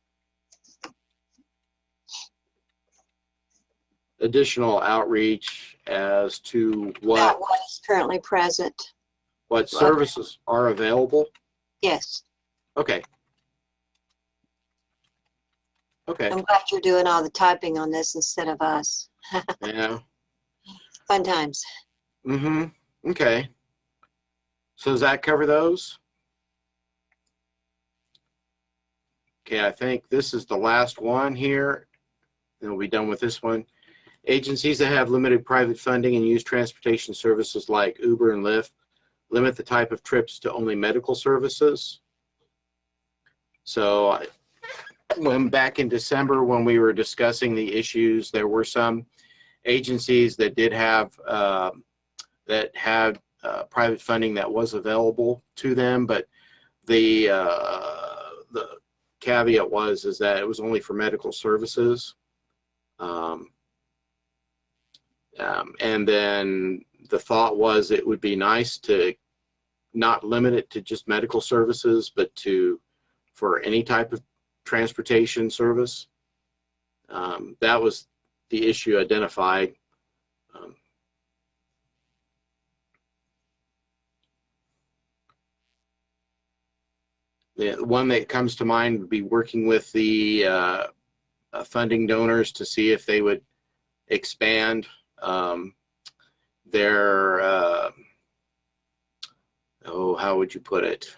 Additional outreach as to About what is currently present. what services are available. Yes. Okay. Okay. I'm glad you're doing all the typing on this instead of us. Yeah. Fun times. Mm-hmm. Okay. So does that cover those? Okay, I think this is the last one here. Then we'll be done with this one. Agencies that have limited private funding and use transportation services like Uber and Lyft limit the type of trips to only medical services. So when back in December, when we were discussing the issues, there were some agencies that did have that had private funding that was available to them, but the caveat is that it was only for medical services. And then the thought was it would be nice to not limit it to just medical services, but for any type of transportation service. That was the issue identified. The one that comes to mind would be working with the funding donors to see if they would expand their, how would you put it?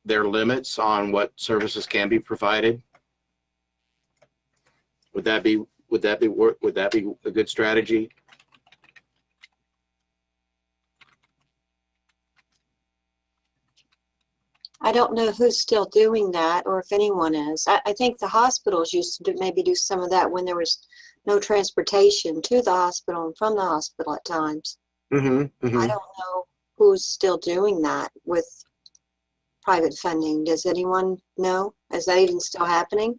Their limits on what services can be provided. Would that be a good strategy? I don't know who's still doing that or if anyone is. I think the hospitals used to maybe do some of that when there was no transportation to the hospital and from the hospital at times. Mm-hmm, mm-hmm. I don't know who's still doing that with private funding. Does anyone know? Is that even still happening?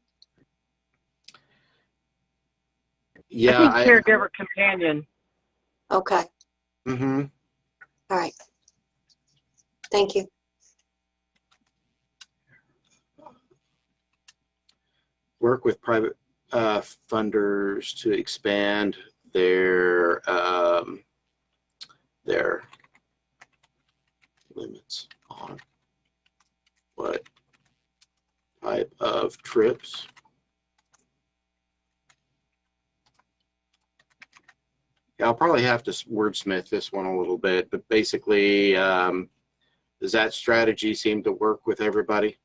Yeah. I think caregiver companion. Okay. Mm-hmm. All right. Thank you. Work with private funders to expand their limits on what type of trips. Yeah, I'll probably have to wordsmith this one a little bit, but basically, does that strategy seem to work with everybody?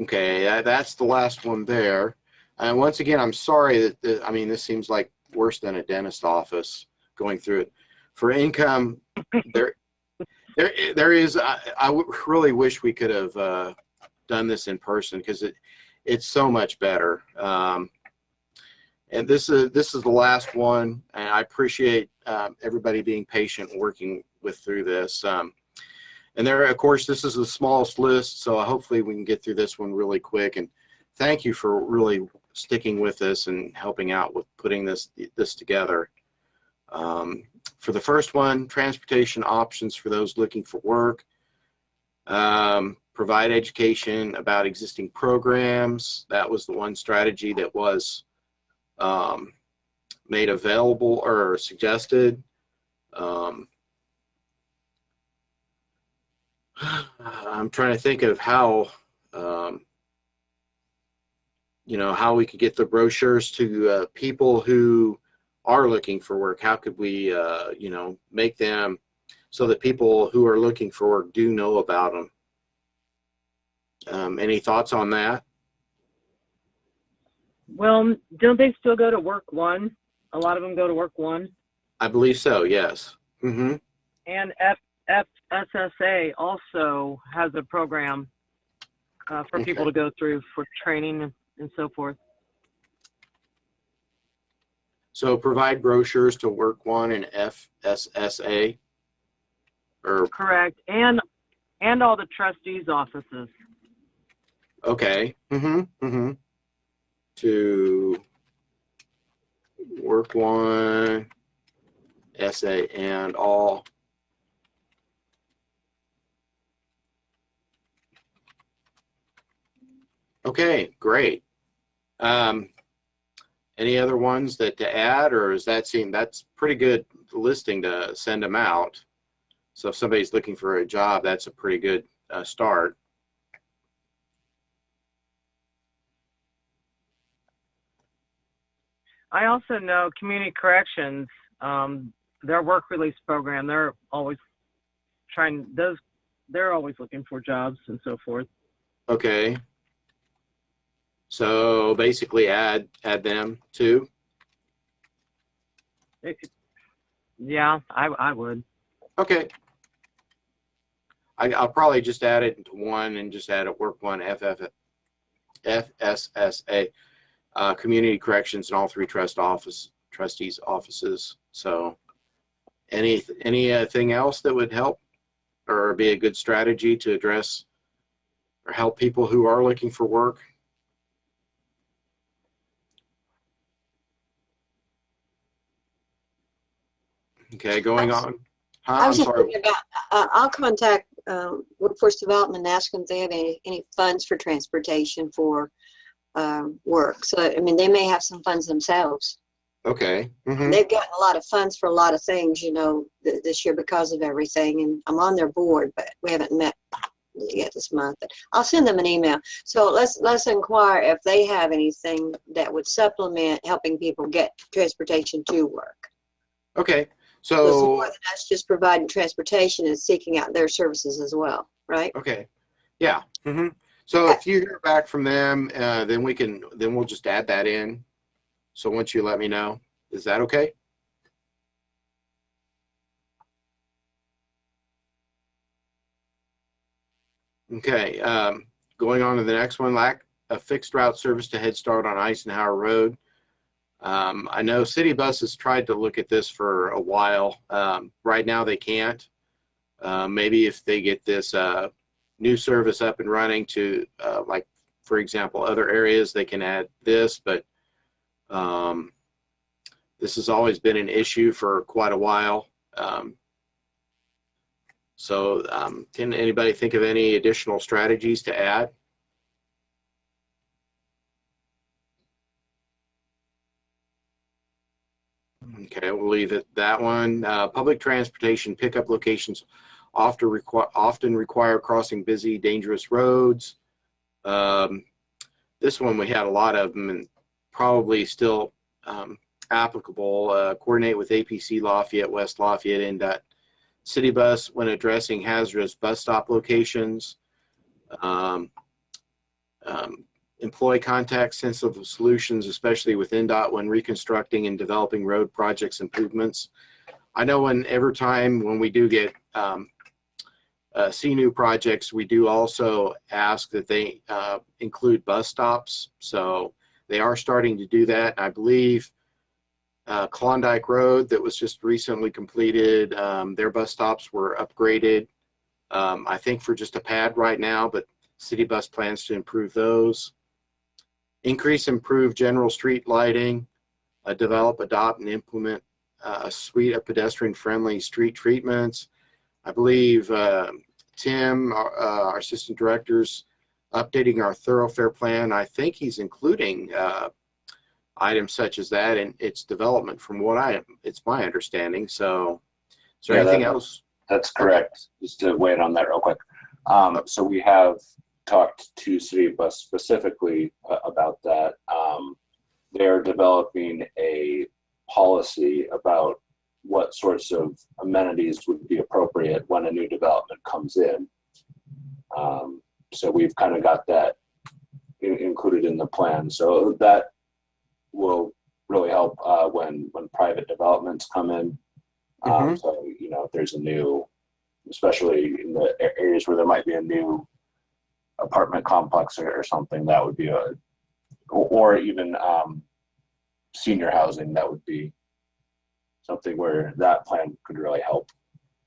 Okay, that's the last one there. And once again, I'm sorry that this seems like worse than a dentist office going through it. For income, there is. I really wish we could have done this in person because it's so much better. And this is the last one, and I appreciate everybody being patient working through this. And there, of course, this is the smallest list, so hopefully we can get through this one really quick. And thank you for really sticking with us and helping out with putting this together. For the first one, transportation options for those looking for work. Provide education about existing programs. That was the one strategy that was made available or suggested. I'm trying to think of how, how we could get the brochures to people who are looking for work. How could we, make them so that people who are looking for work do know about them? Any thoughts on that? Well, don't they still go to work one? A lot of them go to work one. I believe so, yes. Mm-hmm. And FSSA also has a program for people to go through for training and so forth. So provide brochures to Work One and FSSA? Correct. And all the trustees' offices. Okay. Mm-hmm. Mm-hmm. To Work One, SA, and all. Okay, great. Any other ones to add, or does that seem that's pretty good listing to send them out? So if somebody's looking for a job, that's a pretty good start. I also know community corrections, their work release program, they're always looking for jobs and so forth. Okay. So basically add them too. Yeah, I would. Okay. I'll probably just add it into one and just add a work one FSSA, community corrections in all three trustees' offices. So anything else that would help or be a good strategy to address or help people who are looking for work? Okay, going on. I was I'm just sorry. thinking about, I'll contact Workforce Development and ask them if they have any funds for transportation for work. So, I mean, they may have some funds themselves. Okay. Mm-hmm. They've gotten a lot of funds for a lot of things, you know, this year because of everything. And I'm on their board, but we haven't met yet this month. But I'll send them an email. So let's inquire if they have anything that would supplement helping people get transportation to work. Okay. So it's So more than us just providing transportation and seeking out their services as well, right? okay. Yeah. Mm-hmm. So if you hear back from them, then we'll just add that in. So once you let me know, is that okay? Okay. Going on to the next one, lack of fixed route service to Head Start on Eisenhower Road. I know city buses tried to look at this for a while. Right now they can't. Maybe if they get this new service up and running to, like, for example, other areas, they can add this, but this has always been an issue for quite a while. Can anybody think of any additional strategies to add? Okay, we'll leave it that one. Public transportation pickup locations often require crossing busy, dangerous roads. This one we had a lot of them and probably still applicable. Coordinate with APC Lafayette, West Lafayette, and City Bus when addressing hazardous bus stop locations. Employ contact sensitive solutions, especially with NDOT when reconstructing and developing road projects improvements. I know every time when we do get see new projects, we do also ask that they include bus stops. So they are starting to do that. I believe Klondike Road that was just recently completed, their bus stops were upgraded, I think for just a pad right now, but City Bus plans to improve those. Improve general street lighting, develop, adopt, and implement a suite of pedestrian-friendly street treatments. I believe Tim, our assistant director's updating our thoroughfare plan. I think he's including items such as that in its development from it's my understanding. So is there anything else? That's correct. Just to weigh in on that real quick. So we have talked to City Bus specifically about that. They're developing a policy about what sorts of amenities would be appropriate when a new development comes in. So we've kind of got that included in the plan. So that will really help when private developments come in. So, you know, if there's a new, especially in the areas where there might be a new apartment complex or something, that would be or even senior housing, that would be something where that plan could really help.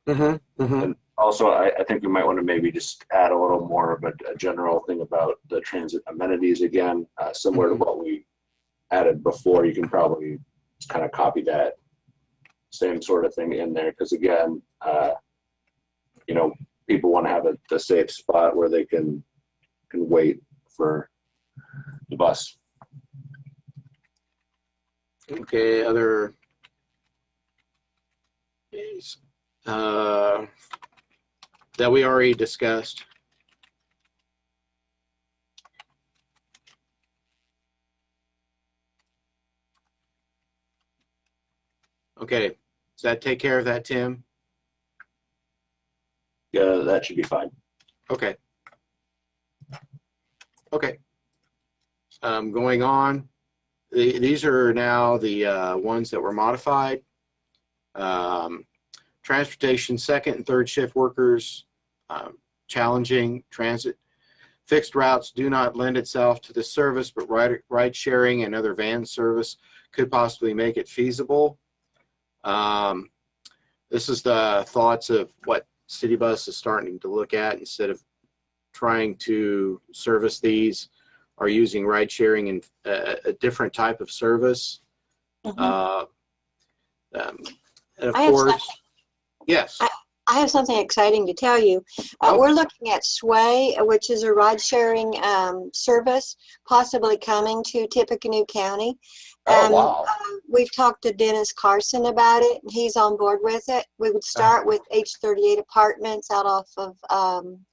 And also, I think we might want to maybe just add a little more of a general thing about the transit amenities again, similar to what we added before. You can probably kind of copy that same sort of thing in there, because again, you know, people want to have a safe spot where they can wait for the bus. Okay, other that we already discussed. Okay, does that take care of that, Tim? Yeah, that should be fine. Okay. Okay. Going on, these are now the ones that were modified. Transportation second and third shift workers, challenging transit. Fixed routes do not lend itself to this service, but ride sharing and other van service could possibly make it feasible. This is the thoughts of what City Bus is starting to look at instead of trying to service these, are using ride sharing and a different type of service. And of course, yes. I have something exciting to tell you. We're looking at Sway, which is a ride-sharing service, possibly coming to Tippecanoe County. Wow. We've talked to Dennis Carson about it, and he's on board with it. We would start with H38 apartments out off of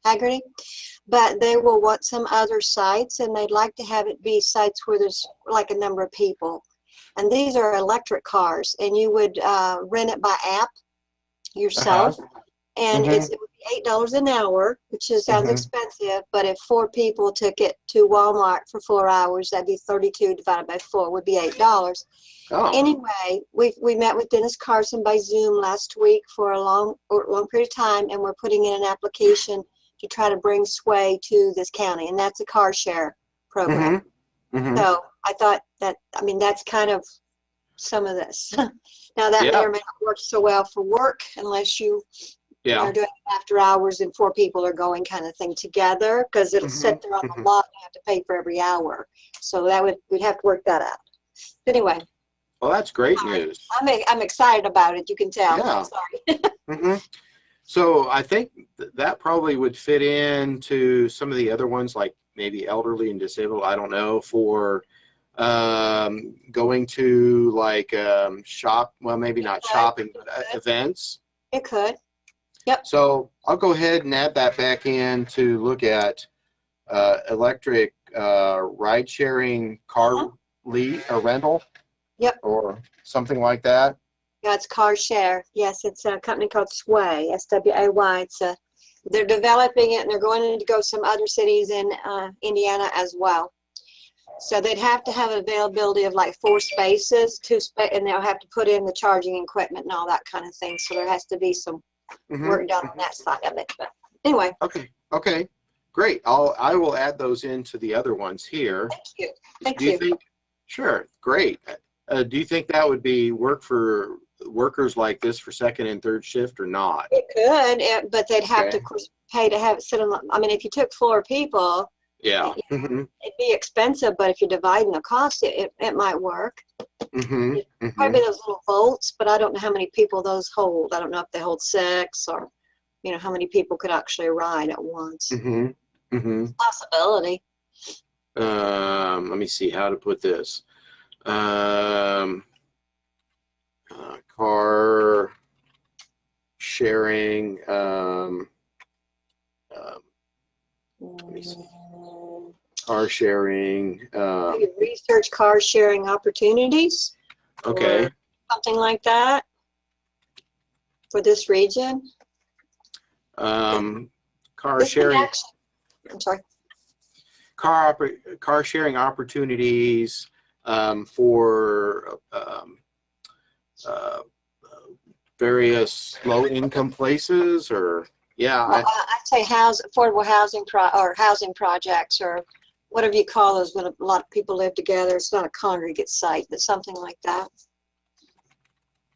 Haggerty, but they will want some other sites, and they'd like to have it be sites where there's like a number of people. And these are electric cars, and you would rent it by app yourself. And it would be $8 an hour, which sounds expensive, but if 4 people took it to Walmart for 4 hours, that'd be 32 divided by 4 would be $8. Anyway, we met with Dennis Carson by Zoom last week for a long period of time, and we're putting in an application to try to bring Sway to this county, and that's a car share program. So I thought that, I mean, that's kind of some of this. Now that may or may not work so well for work unless you are doing it after hours and 4 people are going kind of thing together, because it'll sit there on the lot and have to pay for every hour. So that we'd have to work that out. Anyway. Well, that's great news. I'm excited about it. You can tell. Yeah. Sorry. So I think that probably would fit into some of the other ones, like maybe elderly and disabled. I don't know, for going to like shop. Well, maybe not shopping, but events. It could. Yep. So I'll go ahead and add that back in to look at electric ride sharing car rental. Yep. Or something like that. Yeah, it's car share. Yes, it's a company called Sway, S-W-A-Y. They're developing it, and they're going to go some other cities in Indiana as well. So they'd have to have availability of like 4 spaces, and they'll have to put in the charging equipment and all that kind of thing. So there has to be some work done on that side of it. But anyway. Okay. Great. I will add those into the other ones here. Thank you. Sure. Great. Do you think that would be work for workers like this for second and third shift or not? It could, but they'd have to, of course, pay to have it sit on. I mean, if you took 4 people, it'd be expensive. But if you're dividing the cost, it might work. Probably those little volts, but I don't know how many people those hold. I don't know if they hold 6 or, how many people could actually ride at once. Possibility. Let me see how to put this. Car sharing. Let me see. Car sharing. Research car sharing opportunities. Okay. Something like that for this region. Car sharing. I'm sorry. Car sharing opportunities for various low income places, or I'd say affordable housing housing projects, or whatever you call those when a lot of people live together. It's not a congregate site, but something like that.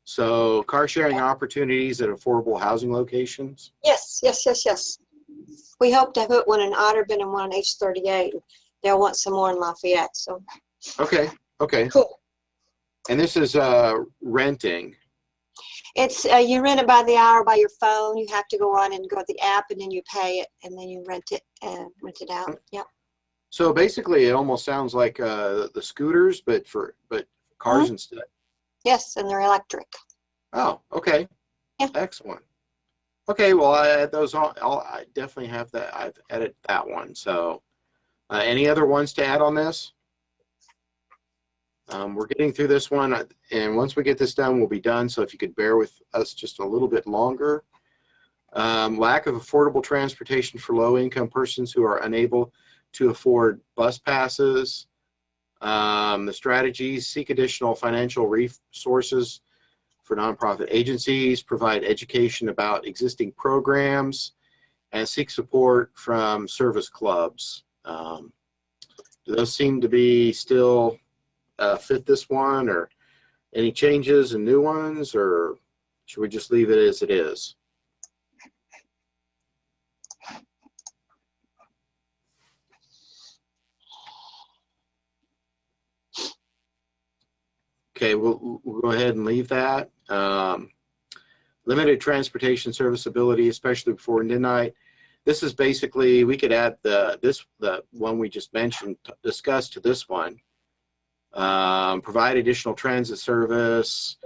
So car sharing opportunities at affordable housing locations? Yes. We hope to put one in Otterburn and one in H38. They'll want some more in Lafayette. So. Okay. Cool. And this is renting. It's you rent it by the hour by your phone. You have to go on and go to the app, and then you pay it, and then you rent it out. Yep. So basically, it almost sounds like the scooters, but cars instead. Yes, and they're electric. Oh, okay. Yeah. Excellent. Okay, well, I add those on. I definitely have that. I've added that one. So, any other ones to add on this? We're getting through this one, and once we get this done, we'll be done. So if you could bear with us just a little bit longer. Lack of affordable transportation for low-income persons who are unable to afford bus passes. The strategies: seek additional financial resources for nonprofit agencies, provide education about existing programs, and seek support from service clubs. Do those seem to be still fit this one, or any changes and new ones, or should we just leave it as it is? Okay, we'll go ahead and leave that. Limited transportation serviceability, especially before midnight. This is basically, we could add the one we just mentioned, discussed to this one. Provide additional transit service,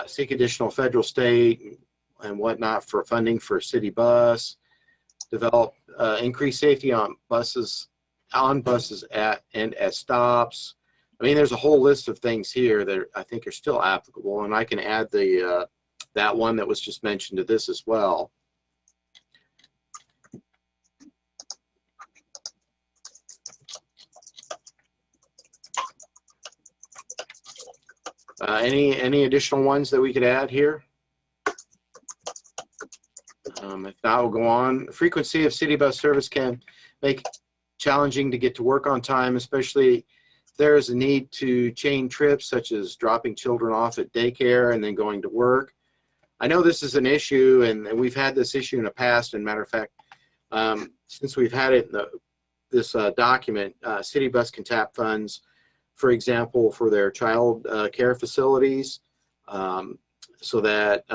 seek additional federal, state, and whatnot for funding for city bus. Develop increased safety on buses at stops. I mean, there's a whole list of things here that I think are still applicable, and I can add the that one that was just mentioned to this as well. Any additional ones that we could add here? If not, we'll go on. Frequency of city bus service can make it challenging to get to work on time, especially if there is a need to chain trips, such as dropping children off at daycare and then going to work. I know this is an issue, and we've had this issue in the past. And matter of fact, since we've had it in this document, city bus can tap funds, for example, for their child care facilities, so that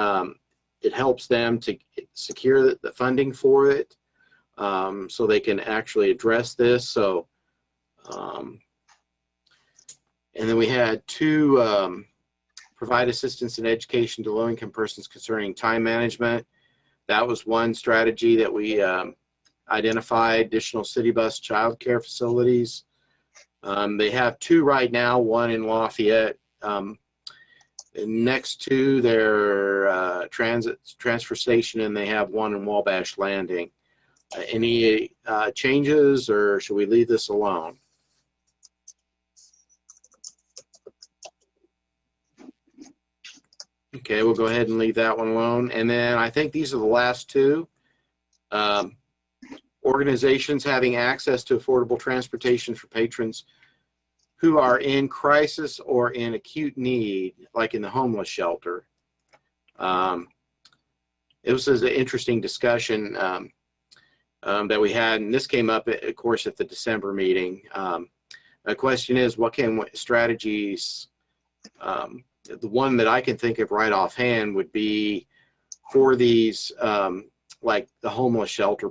it helps them to secure the funding for it, so they can actually address this. So, and then we had two, provide assistance and education to low-income persons concerning time management. That was one strategy that we identified. Additional city bus child care facilities. They have two right now, one in Lafayette, next to their transfer station, and they have one in Wabash Landing. Any changes, or should we leave this alone? Okay, we'll go ahead and leave that one alone. And then I think these are the last two. Organizations having access to affordable transportation for patrons who are in crisis or in acute need, like in the homeless shelter. It was an interesting discussion that we had, and this came up, of course, at the December meeting. The question is, what strategies, the one that I can think of right offhand would be for these, like the homeless shelter,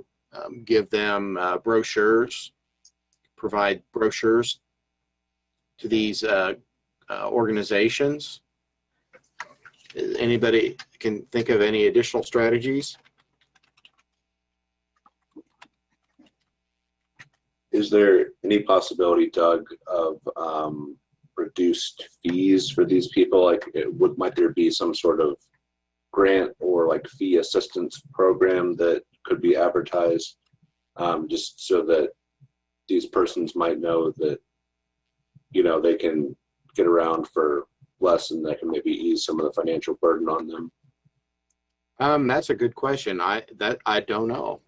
give them brochures, provide brochures to these organizations. Anybody can think of any additional strategies? Is there any possibility, Doug, of reduced fees for these people? Like, might there be some sort of grant or like fee assistance program that could be advertised, just so that these persons might know that, you know, they can get around for less, and that can maybe ease some of the financial burden on them? That's a good question. I don't know.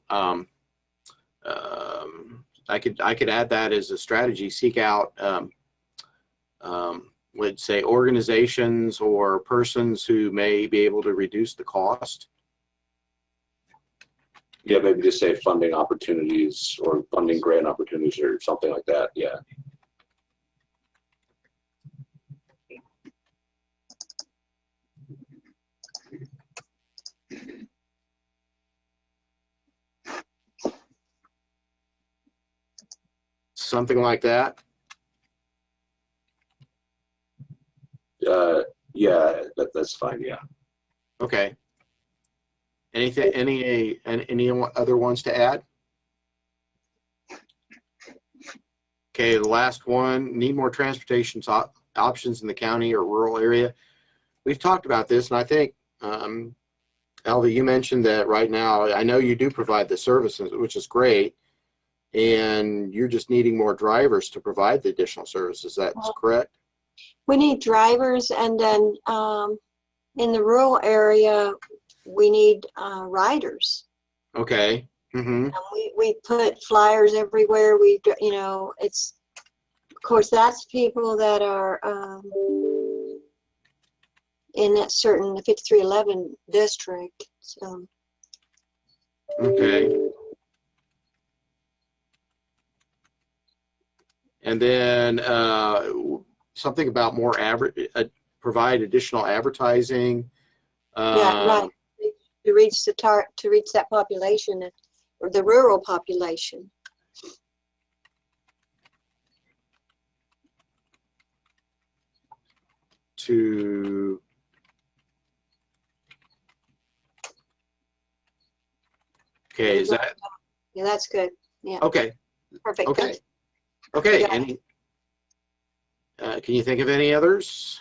I could add that as a strategy. Seek out, would say, organizations or persons who may be able to reduce the cost. Yeah, maybe just say funding opportunities or funding grant opportunities or something like that. Yeah. Something like that. Yeah, that's fine. Yeah. Okay. Anything? Any other ones to add? Okay, the last one. Need more transportation options in the county or rural area. We've talked about this, and I think, Elba, you mentioned that right now. I know you do provide the services, which is great, and you're just needing more drivers to provide the additional services. That's correct? We need drivers, and then in the rural area, we need riders. Okay. Mm-hmm. We put flyers everywhere. It's, of course, that's people that are in that certain 5311 district. So. Okay. And then something about more provide additional advertising. Yeah, right. To reach that population, or the rural population. Okay, is that? Yeah, that's good. Yeah. Okay. Perfect. Okay. Okay. Any? Can you think of any others?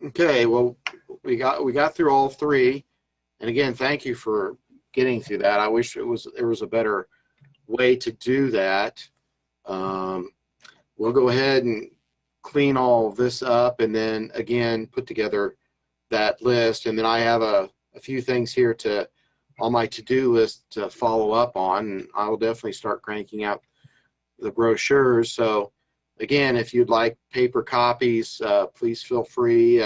Okay. Well, we got through all three, and again, thank you for getting through that. I wish there was a better way to do that. We'll go ahead and clean all of this up, and then again put together that list. And then I have a few things here on my to-do list to follow up on, and I will definitely start cranking out the brochures. So again, if you'd like paper copies, please feel free.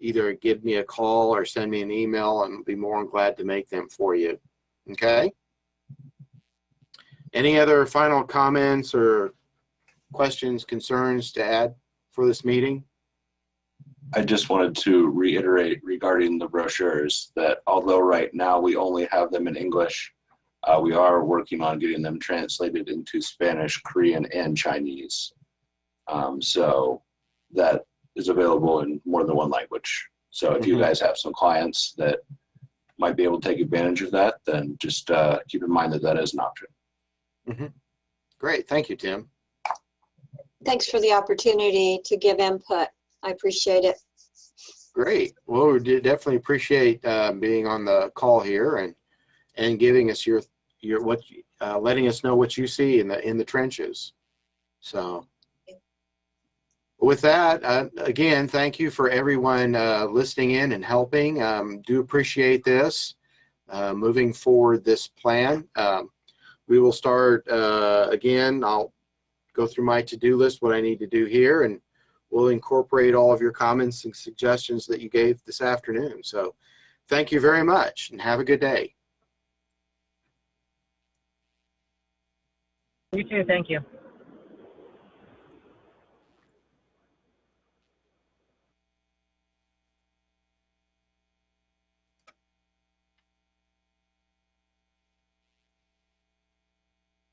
Either give me a call or send me an email, and I'll be more than glad to make them for you. Okay? Any other final comments or questions, concerns to add for this meeting? I just wanted to reiterate regarding the brochures that although right now we only have them in English, we are working on getting them translated into Spanish, Korean, and Chinese. So that is available in more than one language. So if you guys have some clients that might be able to take advantage of that, then just keep in mind that that is an option. Great. Thank you, Tim. Thanks for the opportunity to give input. I appreciate it. Great. Well, we definitely appreciate being on the call here and giving us letting us know what you see in the trenches. So with that, again, thank you for everyone listening in and helping. Do appreciate this. Moving forward this plan, we will start again. I'll go through my to-do list, what I need to do here, and we'll incorporate all of your comments and suggestions that you gave this afternoon. So thank you very much and have a good day. You too. Thank you.